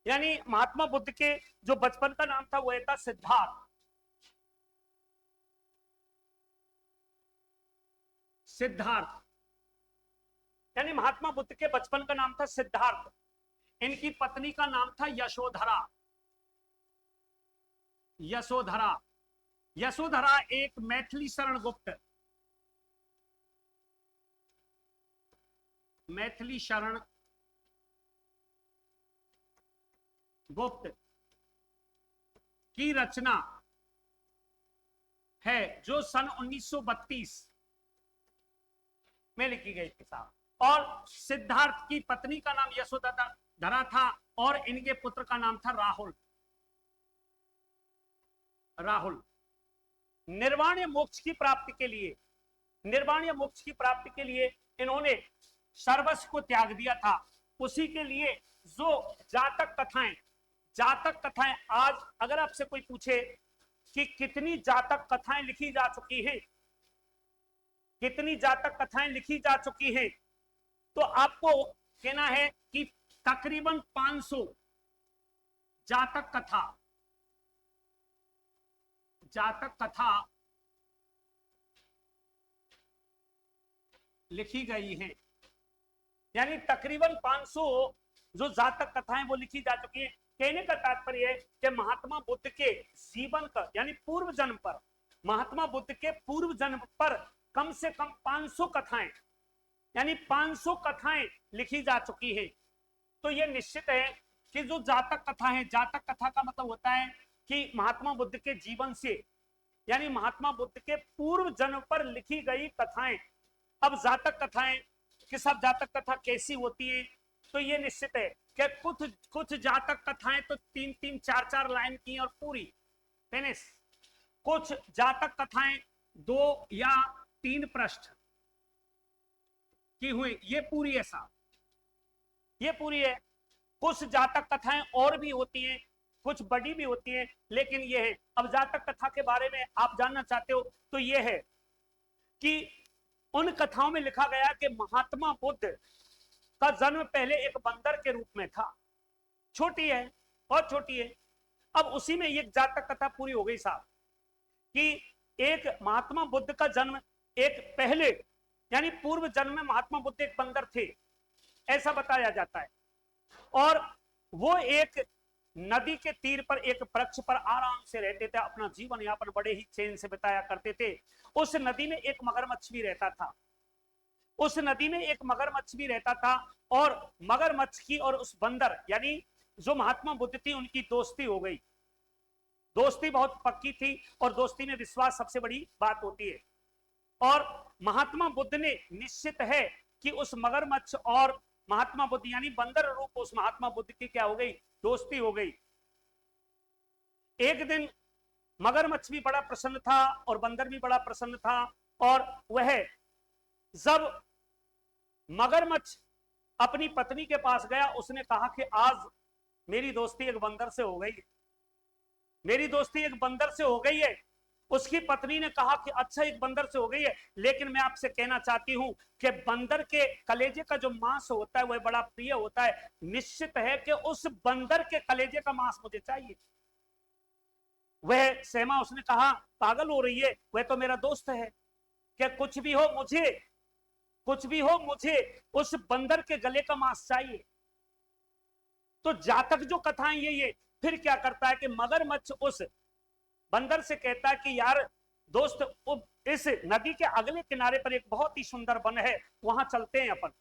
यानी महात्मा बुद्ध के जो बचपन का नाम था वह था सिद्धार्थ। सिद्धार्थ, यानी महात्मा बुद्ध के बचपन का नाम था सिद्धार्थ। इनकी पत्नी का नाम था यशोधरा। यशोधरा, यशोधरा एक मैथिली शरण गुप्त, मैथिली शरण गुप्त की रचना है जो सन 1932 में लिखी गई थी साहब। और सिद्धार्थ की पत्नी का नाम यशोधरा था और इनके पुत्र का नाम था राहुल। राहुल निर्वाण या मोक्ष की प्राप्ति के लिए, निर्वाण या मोक्ष की प्राप्ति के लिए इन्होंने सर्वस्व को त्याग दिया था। उसी के लिए जो जातक कथाएं, जातक कथाएं, आज अगर आपसे कोई पूछे कि कितनी जातक कथाएं लिखी जा चुकी हैं, कितनी जातक कथाएं लिखी जा चुकी हैं, तो आपको कहना है कि तकरीबन 500 जातक कथा, जातक कथा लिखी गई है। यानी तकरीबन 500 जो जातक कथाएं वो लिखी जा चुकी है। कहने का तात्पर्य है कि महात्मा बुद्ध के जीवन का, यानी पूर्व जन्म पर, महात्मा बुद्ध के पूर्व जन्म पर कम से कम 500 कथाएं, यानी 500 कथाएं लिखी जा चुकी है। तो यह निश्चित है कि जो जातक कथा है, जातक कथा का मतलब होता है कि महात्मा बुद्ध के जीवन से, यानी महात्मा बुद्ध के पूर्व जन्म पर लिखी गई कथाएं। अब जातक कथाएं कि सब जातक कथा कैसी होती है, तो ये निश्चित है कि कुछ जातक कथाएं तो 3-3, 4-4 लाइन की और पूरी फिनिश। कुछ जातक कथाएं 2 या 3 पृष्ठ की हुई, ये पूरी है साहब, ये पूरी है। कुछ जातक कथाएं और भी होती हैं, कुछ बड़ी भी होती हैं, लेकिन ये है। अब जातक कथा के बारे में आप जानना चाहते हो तो ये है कि उन कथाओं में लिखा गया कि महात्मा बुद्ध का जन्म पहले एक बंदर के रूप में था। छोटी है, बहुत छोटी है। अब उसी में ये जातक कथा पूरी हो गई साहब कि एक महात्मा बुद्ध का जन्म एक पहले, यानी पूर्व जन्म में महात्मा बुद्ध एक बंदर थे, ऐसा बताया जाता है। और वो एक नदी के तीर पर एक वृक्ष पर आराम से रहते थे, अपना जीवन यापन बड़े ही चैन से बिताया करते थे। उस नदी में एक मगरमच्छ भी रहता था, उस नदी में एक मगरमच्छ भी रहता था। और मगरमच्छ की और उस बंदर, यानी जो महात्मा बुद्ध थी उनकी दोस्ती हो गई। दोस्ती बहुत पक्की थी और दोस्ती में विश्वास सबसे बड़ी बात होती है। और महात्मा बुद्ध ने निश्चित है कि उस मगरमच्छ और महात्मा बुद्ध यानी बंदर रूप उस महात्मा बुद्ध की क्या हो गई, दोस्ती हो गई। एक दिन मगरमच्छ भी बड़ा प्रसन्न था और बंदर भी बड़ा प्रसन्न था, और वह जब मगरमच्छ अपनी पत्नी के पास गया, उसने कहा कि आज मेरी दोस्ती एक बंदर से हो गई, मेरी दोस्ती एक बंदर से हो गई है। उसकी पत्नी ने कहा कि अच्छा एक बंदर से हो गई है, लेकिन मैं आपसे कहना चाहती हूं कि बंदर के कलेजे का जो मांस होता है वह बड़ा प्रिय होता है, निश्चित है कि उस बंदर के कलेजे का मांस मुझे चाहिए। वह सहमा, उसने कहा पागल हो रही है, वह तो मेरा दोस्त है, क्या कुछ भी हो मुझे, कुछ भी हो मुझे उस बंदर के गले का मांस चाहिए। तो जातक जो कथाएं ये फिर क्या करता है कि मगरमच्छ उस बंदर से कहता है कि यार दोस्त, इस नदी के अगले किनारे पर एक बहुत ही सुंदर वन है, वहां चलते हैं अपन,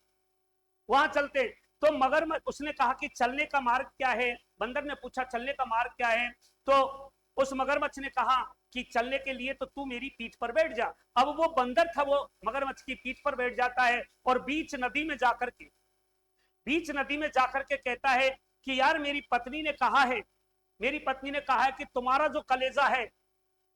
वहां चलते हैं। तो मगरमच्छ, उसने कहा कि चलने का मार्ग क्या है, बंदर ने पूछा चलने का मार्ग क्या है, तो उस मगरमच्छ ने कहा कि चलने के लिए तो तू मेरी पीठ पर बैठ जा। अब वो बंदर था, वो मगरमच्छ की पीठ पर बैठ जाता है और बीच नदी में जाकर के कहता है कि यार मेरी पत्नी ने कहा है, मेरी पत्नी ने कहा है कि तुम्हारा जो कलेजा है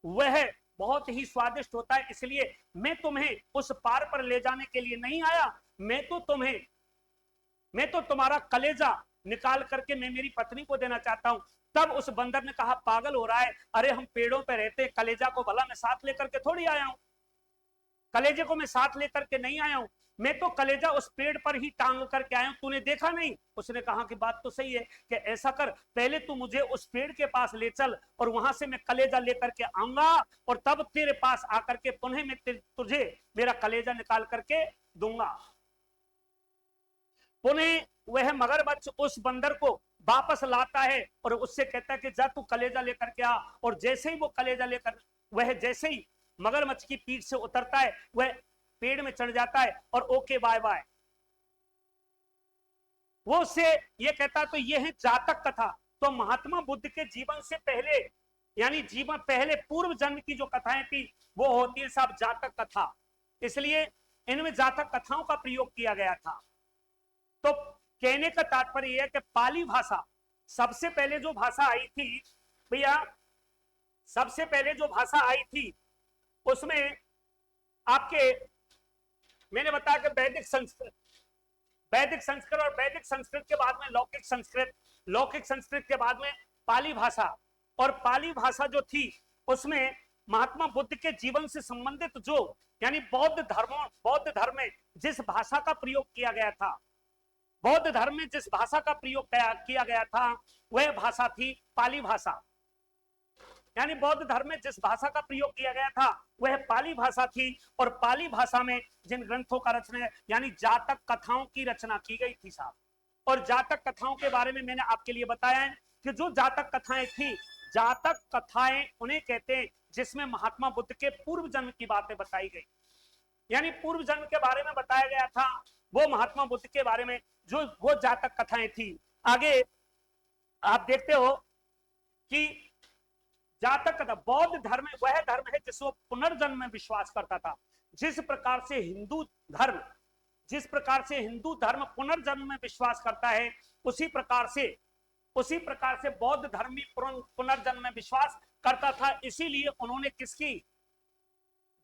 वह बहुत ही स्वादिष्ट होता है, इसलिए मैं तुम्हें उस पार पर ले जाने के लिए नहीं आया, मैं तो तुम्हारा कलेजा निकाल करके मैं मेरी पत्नी को देना चाहता हूं। तब उस बंदर ने कहा पागल हो रहा है, अरे हम पेड़ों पे रहते, कलेजा को भला मैं साथ लेकर के थोड़ी आया हूं, कलेजे को मैं साथ लेकर के नहीं आया हूं, मैं तो कलेजा उस पेड़ पर ही टांग करके आया हूं, तूने देखा नहीं। उसने कहा कि बात तो सही है, कि ऐसा कर पहले तू मुझे उस पेड़ के पास ले चल और वहां से मैं कलेजा लेकर के आऊंगा और तब तेरे पास आकर के पुनः मैं तुझे मेरा कलेजा निकाल करके दूंगा। पुनः वह मगरमच्छ उस बंदर को वापस लाता है और उससे कहता है कि जा तू कलेजा लेकर के आ, और जैसे ही वो कलेजा लेकर, वह जैसे ही मगरमच्छ की पीठ से उतरता है, वह पेड़ में चढ़ जाता है और ओके बाय बाय। वो उससे ये कहता है, तो ये है जातक कथा। तो महात्मा बुद्ध के जीवन से पहले, यानी जीवन पहले पूर्व जन्म की जो कथाएं थी वो होती है सब जातक कथा, इसलिए इनमें जातक कथाओं का प्रयोग किया गया था। तो कहने का तात्पर्य यह है कि पाली भाषा, सबसे पहले जो भाषा आई थी भैया, सबसे पहले जो भाषा आई थी उसमें आपके, मैंने बताया कि वैदिक संस्कृत और वैदिक संस्कृत के बाद में लौकिक संस्कृत, लौकिक संस्कृत के बाद में पाली भाषा। और पाली भाषा जो थी उसमें महात्मा बुद्ध के जीवन से संबंधित जो, यानी बौद्ध धर्म में जिस भाषा का प्रयोग किया गया था, बौद्ध धर्म में जिस भाषा का प्रयोग किया गया था वह भाषा थी पाली भाषा। यानी बौद्ध धर्म में जिस भाषा का प्रयोग किया गया था वह पाली भाषा थी, और पाली भाषा में जिन ग्रंथों का रचना, यानी जातक कथाओं की रचना की गई थी साहब। और जातक कथाओं के बारे में मैंने आपके लिए बताया है कि जो जातक कथाएं थी, जातक कथाएं उन्हें कहते हैं जिसमें महात्मा बुद्ध के पूर्व जन्म की बातें बताई गई, यानी पूर्व जन्म के बारे में बताया गया था, वो महात्मा बुद्ध के बारे में जो वो जातक कथाएं थी। आगे आप देखते हो कि जातक कथा, बौद्ध धर्म वह धर्म है जिसको पुनर्जन्म में विश्वास करता था। जिस प्रकार से हिंदू धर्म पुनर्जन्म में विश्वास करता है, उसी प्रकार से बौद्ध धर्म भी पुनर्जन्म में विश्वास करता था। इसीलिए उन्होंने किसकी,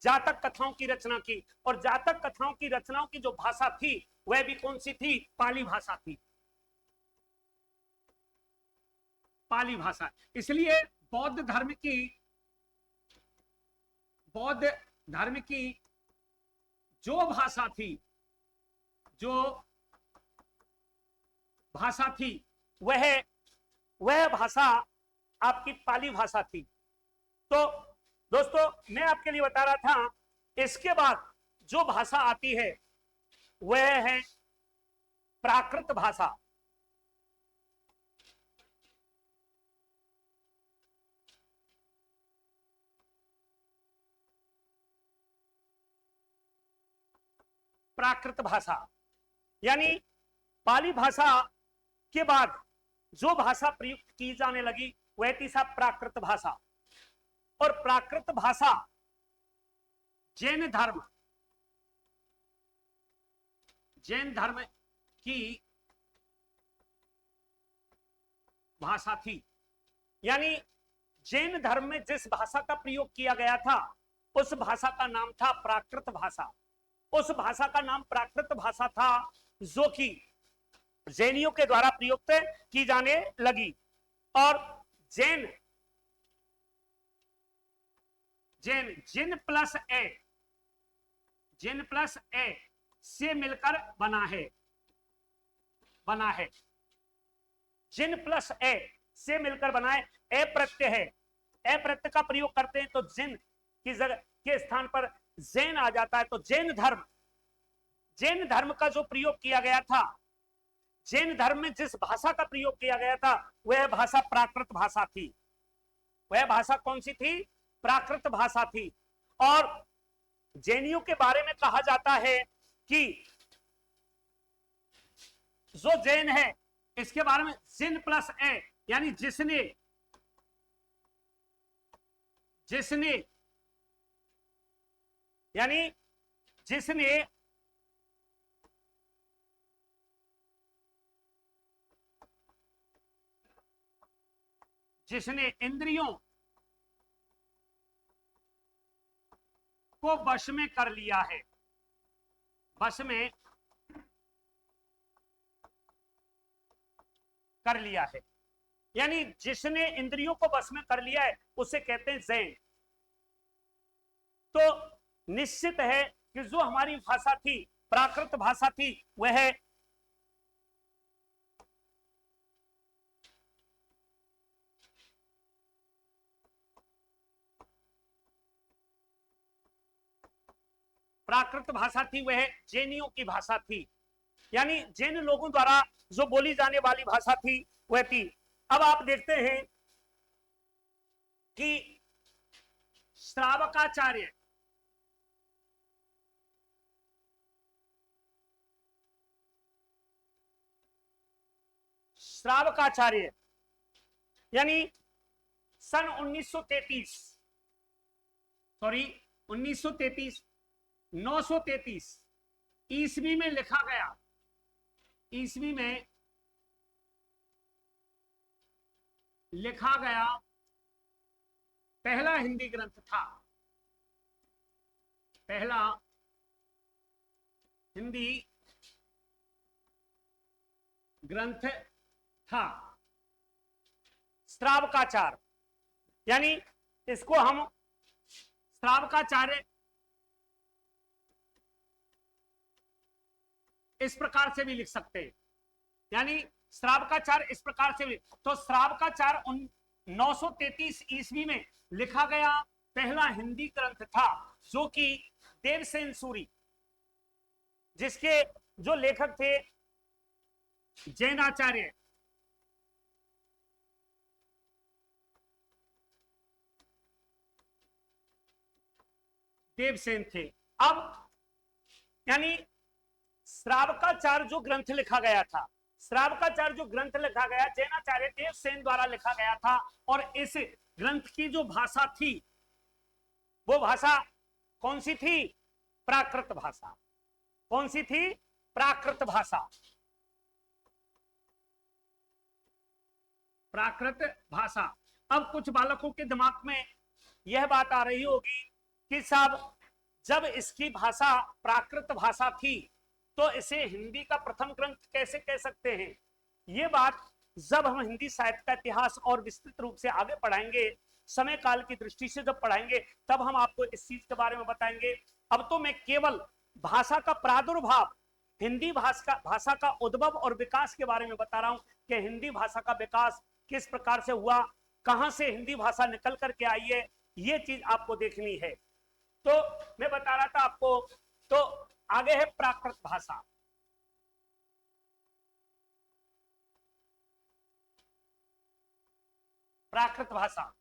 जातक कथाओं की रचना की, और जातक कथाओं की रचनाओं की जो भाषा थी वह भी कौन सी थी, पाली भाषा थी, पाली भाषा। इसलिए बौद्ध धर्म की जो भाषा थी वह भाषा आपकी पाली भाषा थी। तो दोस्तों मैं आपके लिए बता रहा था, इसके बाद जो भाषा आती है वह है प्राकृत भाषा। प्राकृत भाषा यानी पाली भाषा के बाद जो भाषा प्रयुक्त की जाने लगी वह थी साहब प्राकृत भाषा। और प्राकृत भाषा जैन धर्म की भाषा थी। यानी जैन धर्म में जिस भाषा का प्रयोग किया गया था उस भाषा का नाम था प्राकृत भाषा। उस भाषा का नाम प्राकृत भाषा था जो कि जैनियों के द्वारा प्रयुक्त की जाने लगी। और जैन जिन प्लस ए से मिलकर बना है जिन प्लस ए से मिलकर बना है। ए प्रत्यय है, ए प्रत्यय का प्रयोग करते हैं तो जिन की जगह के स्थान पर जैन आ जाता है। तो जैन धर्म का जो प्रयोग किया गया था, जैन धर्म में जिस भाषा का प्रयोग किया गया था वह भाषा प्राकृत भाषा थी। वह भाषा कौन सी थी? प्राकृत भाषा थी। और जैनियों के बारे में कहा जाता है कि जो जैन है इसके बारे में जिन प्लस ए, यानी जिसने इंद्रियों को वश में कर लिया है, वश में कर लिया है, यानी जिसने इंद्रियों को वश में कर लिया है उसे कहते हैं जैन। तो निश्चित है कि जो हमारी भाषा थी, प्राकृत भाषा थी, वह प्राकृत भाषा थी, वह जैनियों की भाषा थी। यानी जैन लोगों द्वारा जो बोली जाने वाली भाषा थी वह थी। अब आप देखते हैं कि श्रावकाचार्य यानी सन 1933 933 ईस्वी में लिखा गया, ईस्वी में लिखा गया पहला हिंदी ग्रंथ था, पहला हिंदी ग्रंथ था श्रावकाचार। यानी इसको हम श्रावकाचार्य इस प्रकार से भी लिख सकते हैं, यानी श्रावकाचार इस प्रकार से भी। तो श्रावकाचार 933 ईस्वी में लिखा गया पहला हिंदी ग्रंथ था जो कि देवसेन सूरी, जिसके जो लेखक थे जैनाचार्य देवसेन थे। अब यानी श्रावकाचार जो ग्रंथ लिखा गया था, श्रावकाचार जो ग्रंथ लिखा गया जैनाचार्य देवसेन द्वारा लिखा गया था। और इस ग्रंथ की जो भाषा थी वो भाषा कौन सी थी? प्राकृत भाषा। कौन सी थी? प्राकृत भाषा। प्राकृत भाषा। अब कुछ बालकों के दिमाग में यह बात आ रही होगी कि साहब जब इसकी भाषा प्राकृत भाषा थी तो इसे हिंदी का प्रथम ग्रंथ कैसे कह सकते हैं? ये बात जब हम हिंदी साहित्य का इतिहास और विस्तृत रूप से आगे पढ़ाएंगे, समय काल की दृष्टि से जब पढ़ाएंगे, तब हम आपको इस चीज के बारे में बताएंगे। अब तो मैं केवल भाषा का प्रादुर्भाव, हिंदी भाषा का उद्भव और विकास के बारे में बता रहा हूं कि हिंदी भाषा का विकास किस प्रकार से हुआ, कहां से हिंदी भाषा निकल करके आई है, ये चीज आपको देखनी है। तो मैं बता रहा था आपको, तो आगे है प्राकृत भाषा। प्राकृत भाषा,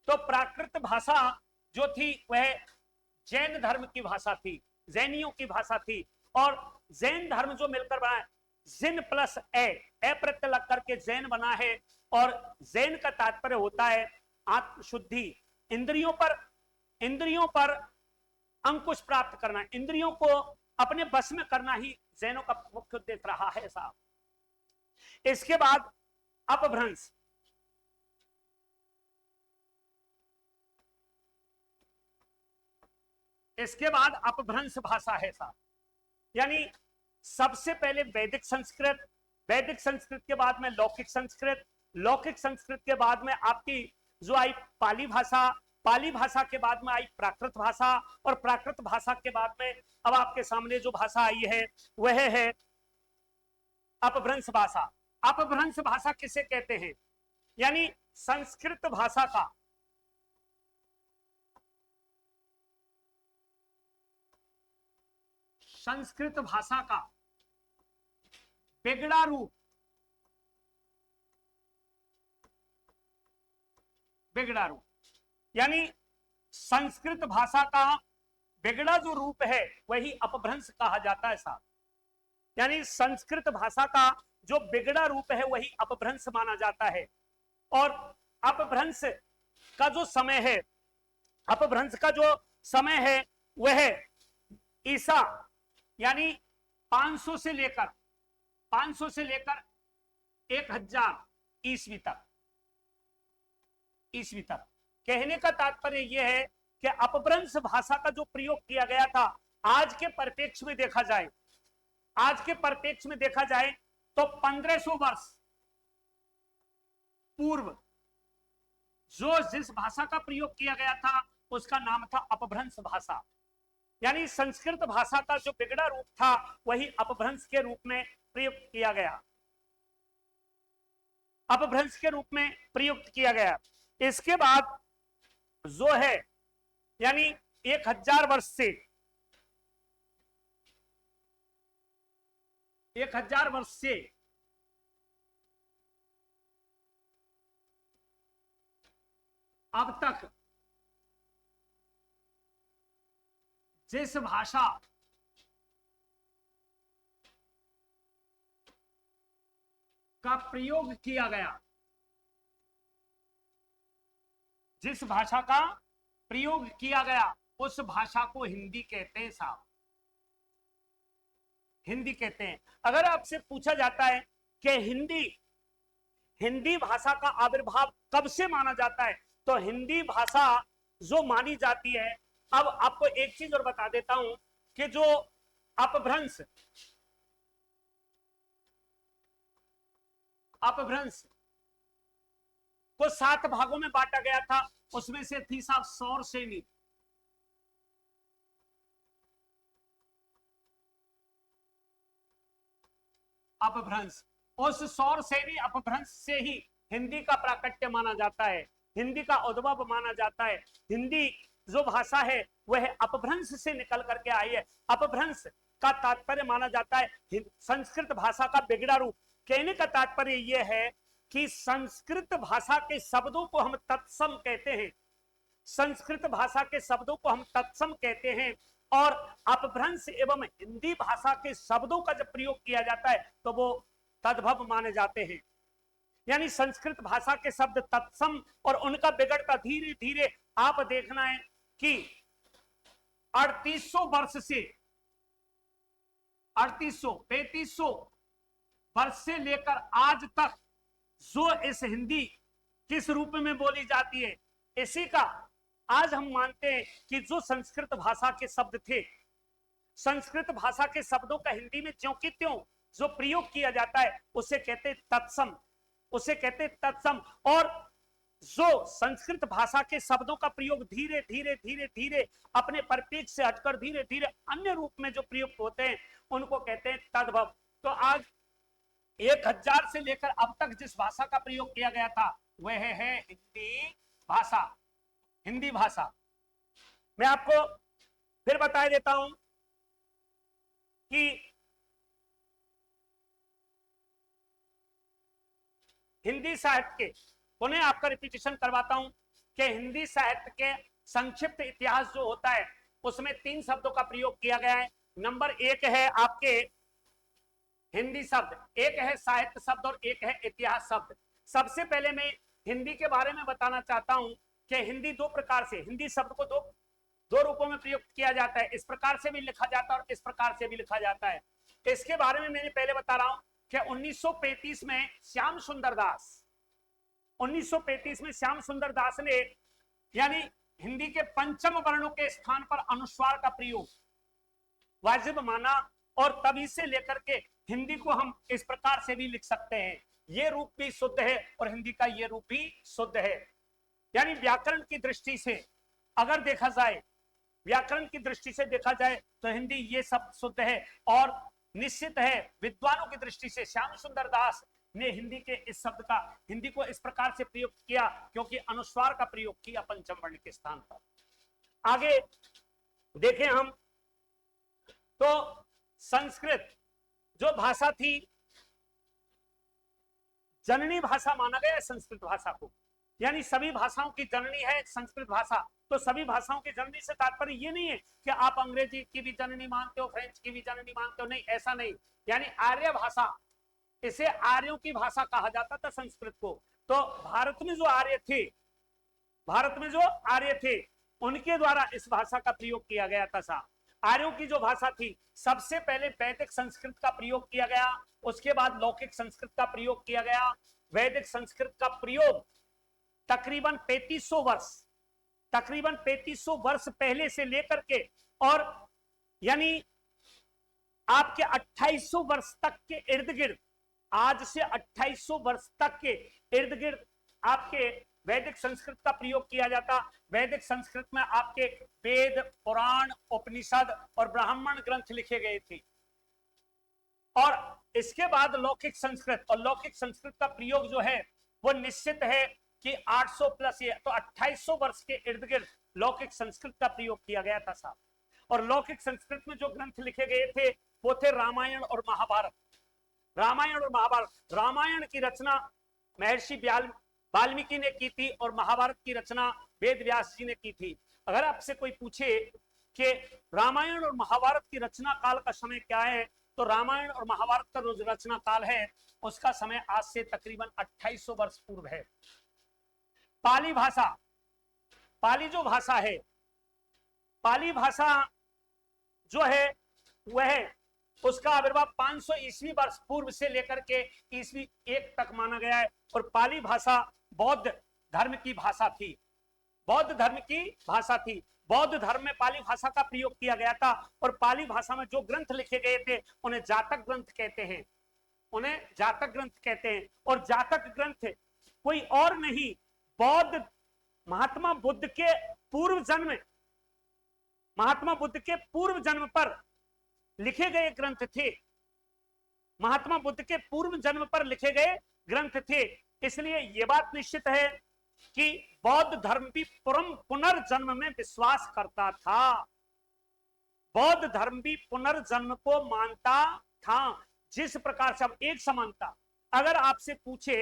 तो प्राकृत भाषा जो थी वह जैन धर्म की भाषा थी, जैनियों की भाषा थी। और जैन धर्म जो मिलकर बना, जिन प्लस ए प्रत्यय लग करके जैन बना है, और जैन का तात्पर्य होता है आत्मशुद्धि, इंद्रियों पर अंकुश प्राप्त करना, इंद्रियों को अपने बस में करना ही जैनों का मुख्य उद्देश्य रहा है साहब। इसके बाद अपभ्रंश, इसके बाद अपभ्रंश भाषा है साहब। यानी सबसे पहले वैदिक संस्कृत, वैदिक संस्कृत के बाद में लौकिक संस्कृत, लौकिक संस्कृत के बाद में आपकी जो आई पाली भाषा, पाली भाषा के बाद में आई प्राकृत भाषा, और प्राकृत भाषा के बाद में अब आपके सामने जो भाषा आई है वह है अपभ्रंश भाषा। अपभ्रंश भाषा किसे कहते हैं? यानी संस्कृत भाषा का संस्कृत भाषा का बिगड़ा रूप, बिगड़ा रूप, यानी संस्कृत भाषा का बिगड़ा जो रूप है वही अपभ्रंश कहा जाता है साहब। यानी संस्कृत भाषा का जो बिगड़ा रूप है वही अपभ्रंश माना जाता है। और अपभ्रंश का जो समय है, अपभ्रंश का जो समय है वह ईसा यानी 500 से लेकर 1000 ईस्वी तक, ईस्वी तक। कहने का तात्पर्य यह है कि अपभ्रंश भाषा का जो प्रयोग किया गया था, आज के परिप्रेक्ष्य में देखा जाए, आज के परिप्रेक्ष्य में देखा जाए तो 1500 वर्ष पूर्व जो जिस भाषा का प्रयोग किया गया था उसका नाम था अपभ्रंश भाषा। यानी संस्कृत भाषा का जो बिगड़ा रूप था वही अपभ्रंश के रूप में प्रयुक्त किया गया, अपभ्रंश के रूप में प्रयुक्त किया गया। इसके बाद जो है यानी 1000 वर्ष से 1000 वर्ष से अब तक जिस भाषा का प्रयोग किया गया, जिस भाषा का प्रयोग किया गया उस भाषा को हिंदी कहते हैं साहब, हिंदी कहते हैं। अगर आपसे पूछा जाता है कि हिंदी भाषा का आविर्भाव कब से माना जाता है, तो हिंदी भाषा जो मानी जाती है, अब आपको एक चीज और बता देता हूं कि जो अपभ्रंश को 7 भागों में बांटा गया था, उसमें से थी साहब सौर सेनी। अपभ्रंश, उस सौर सेनी अपभ्रंश से ही हिंदी का प्राकट्य माना जाता है, हिंदी का उद्भव माना जाता है। हिंदी जो भाषा है वह अपभ्रंश से निकल करके आई है। अपभ्रंश का तात्पर्य माना जाता है संस्कृत भाषा का बिगड़ा रूप। कहने का तात्पर्य यह है कि संस्कृत भाषा के शब्दों को हम तत्सम कहते हैं, संस्कृत भाषा के शब्दों को हम तत्सम कहते हैं, और अपभ्रंश एवं हिंदी भाषा के शब्दों का जब प्रयोग किया जाता है तो वो तद्भव माने जाते हैं। यानी संस्कृत भाषा के शब्द तत्सम और उनका बिगड़ता धीरे धीरे, आप देखना है कि 3800 वर्ष से 3500 वर्ष से लेकर आज तक जो इस हिंदी किस रूप में बोली जाती है, इसी का आज हम मानते हैं कि जो संस्कृत भाषा के शब्द थे, संस्कृत भाषा के शब्दों का हिंदी में ज्यों की त्यों जो प्रयोग किया जाता है उसे कहते तत्सम, उसे कहते तत्सम। और जो संस्कृत भाषा के शब्दों का प्रयोग धीरे धीरे धीरे धीरे अपने परिप्रेक्ष्य से हटकर धीरे धीरे अन्य रूप में जो प्रयुक्त होते हैं उनको कहते हैं तद्भव। तो आज 1000 से लेकर अब तक जिस भाषा का प्रयोग किया गया था वह है हिंदी भाषा, हिंदी भाषा। मैं आपको फिर बता देता हूं कि हिंदी साहित्य के, पुनः आपका रिपीटेशन करवाता हूं कि हिंदी साहित्य के संक्षिप्त इतिहास जो होता है उसमें 3 शब्दों का प्रयोग किया गया है। नंबर 1 है आपके हिंदी शब्द, एक है साहित्य शब्द और एक है इतिहास शब्द। सबसे पहले मैं हिंदी के बारे में बताना चाहता हूं कि हिंदी दो प्रकार से, हिंदी शब्द को दो रूपों में प्रयुक्त किया जाता है। इस प्रकार से भी लिखा जाता है और इस प्रकार से भी लिखा जाता है। इसके बारे में मैंने पहले बता रहा हूं कि 1935 में श्याम सुंदर दास, 1935 में श्याम सुंदर दास ने यानी हिंदी के पंचम वर्णों के स्थान पर अनुस्वार का प्रयोग वाजिब माना, और तभी से लेकर के हिंदी को हम इस प्रकार से भी लिख सकते हैं। ये रूप भी शुद्ध है और हिंदी का ये रूप भी शुद्ध है। यानी व्याकरण की दृष्टि से अगर देखा जाए, व्याकरण की दृष्टि से देखा जाए तो हिंदी ये शब्द शुद्ध है। और निश्चित है विद्वानों की दृष्टि से श्याम सुंदर दास ने हिंदी के इस शब्द का, हिंदी को इस प्रकार से प्रयोग किया क्योंकि अनुस्वार का प्रयोग किया पंचम वर्ण के स्थान पर। आगे देखें हम तो संस्कृत जो भाषा थी, जननी भाषा माना गया संस्कृत भाषा को, यानी सभी भाषाओं की जननी है संस्कृत भाषा। तो सभी भाषाओं की जननी से तात्पर्य ये नहीं है कि आप अंग्रेजी की भी जननी मानते हो, फ्रेंच की भी जननी मानते हो, नहीं, ऐसा नहीं। यानी आर्य भाषा, इसे आर्यों की भाषा कहा जाता था संस्कृत को। तो भारत में जो आर्य थे, भारत में जो आर्य थे उनके द्वारा इस भाषा का प्रयोग किया गया था। आर्यों की जो भाषा थी, सबसे पहले वैदिक संस्कृत का प्रयोग किया गया, उसके बाद लौकिक संस्कृत का प्रयोग किया गया। वैदिक संस्कृत का प्रयोग तकरीबन 3500 वर्ष, तकरीबन 3500 वर्ष पहले से लेकर के और यानी आपके 2800 वर्ष तक के इर्द गिर्द, आज से 2800 वर्ष तक के इर्द गिर्द आपके वैदिक संस्कृत का प्रयोग किया जाता। वैदिक संस्कृत में आपके वेद, पुराण, उपनिषद और ब्राह्मण ग्रंथ लिखे गए थे। और इसके बाद लौकिक संस्कृत, और लौकिक संस्कृत का प्रयोग जो है वो निश्चित है कि 800 प्लस ये तो 2800 वर्ष के इर्द गिर्द लौकिक संस्कृत का प्रयोग किया गया था साहब। और लौकिक संस्कृत में जो ग्रंथ लिखे गए थे वो थे रामायण और महाभारत। रामायण और महाभारत, रामायण की रचना महर्षि वाल्मीकि ने की थी और महाभारत की रचना वेद व्यास जी ने की थी। अगर आपसे कोई पूछे कि रामायण और महाभारत की रचना काल का समय क्या है, तो रामायण और महाभारत का जो रचना काल है उसका समय आज से तकरीबन 2800 वर्ष पूर्व है। पाली भाषा, पाली जो भाषा है, पाली भाषा जो है वह उसका आविर्भाव 500 ईस्वी वर्ष पूर्व से लेकर के ईस्वी 1 तक माना गया है। और पाली भाषा बौद्ध धर्म की भाषा थी, बौद्ध धर्म की भाषा थी। बौद्ध धर्म में पाली भाषा का प्रयोग किया गया था। और पाली भाषा में जो ग्रंथ लिखे गए थे उन्हें जातक ग्रंथ कहते हैं, उन्हें जातक ग्रंथ कहते हैं। और जातक ग्रंथ कोई और नहीं, बौद्ध महात्मा बुद्ध के पूर्व जन्म, महात्मा बुद्ध के पूर्व जन्म पर लिखे गए ग्रंथ थे, महात्मा बुद्ध के पूर्व जन्म पर लिखे गए ग्रंथ थे। इसलिए यह बात निश्चित है कि बौद्ध धर्म भी पुनर्जन्म में विश्वास करता था, बौद्ध धर्म भी पुनर्जन्म को मानता था। जिस प्रकार से अब एक समानता, अगर आपसे पूछे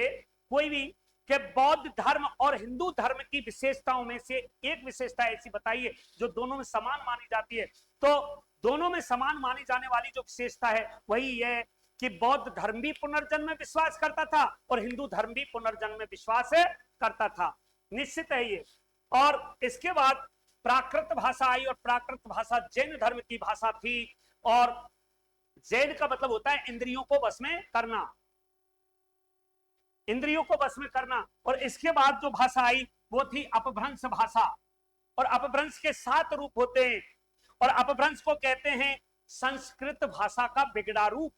कोई भी कि बौद्ध धर्म और हिंदू धर्म की विशेषताओं में से एक विशेषता ऐसी बताइए जो दोनों में समान मानी जाती है, तो दोनों में समान मानी जाने वाली जो विशेषता है वही है कि बौद्ध धर्म भी पुनर्जन्म में विश्वास करता था और हिंदू धर्म भी पुनर्जन्म में विश्वास करता था। निश्चित है ये। और इसके बाद प्राकृत भाषा आई और प्राकृत भाषा जैन धर्म की भाषा थी। और जैन का मतलब होता है इंद्रियों को वश में करना, इंद्रियों को वश में करना। और इसके बाद जो भाषा आई वो थी अपभ्रंश भाषा। और अपभ्रंश के 7 रूप होते हैं और अपभ्रंश को कहते हैं संस्कृत भाषा का बिगड़ा रूप।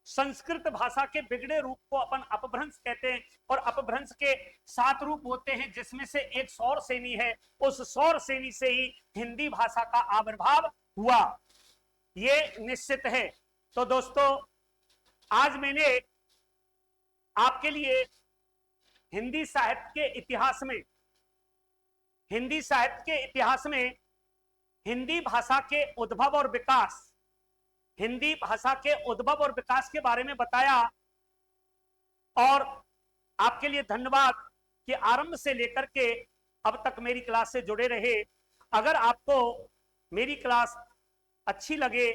संस्कृत भाषा के बिगड़े रूप को अपन अपभ्रंश कहते हैं। और अपभ्रंश के 7 रूप होते हैं जिसमें से एक सौर सेनी है, उस सौर सेनी से ही हिंदी भाषा का आविर्भाव हुआ, ये निश्चित है। तो दोस्तों आज मैंने आपके लिए हिंदी साहित्य के इतिहास में, हिंदी साहित्य के इतिहास में हिंदी भाषा के उद्भव और विकास, हिंदी भाषा के उद्भव और विकास के बारे में बताया। और आपके लिए धन्यवाद कि आरंभ से लेकर के अब तक मेरी क्लास से जुड़े रहे। अगर आपको मेरी क्लास अच्छी लगे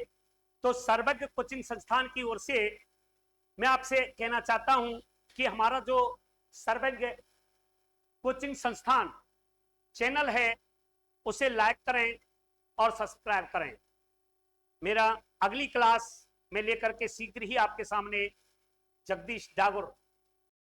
तो सर्वज्ञ कोचिंग संस्थान की ओर से मैं आपसे कहना चाहता हूं कि हमारा जो सर्वज्ञ कोचिंग संस्थान चैनल है उसे लाइक करें और सब्सक्राइब करें। मेरा अगली क्लास में लेकर के शीघ्र ही आपके सामने जगदीश डागुर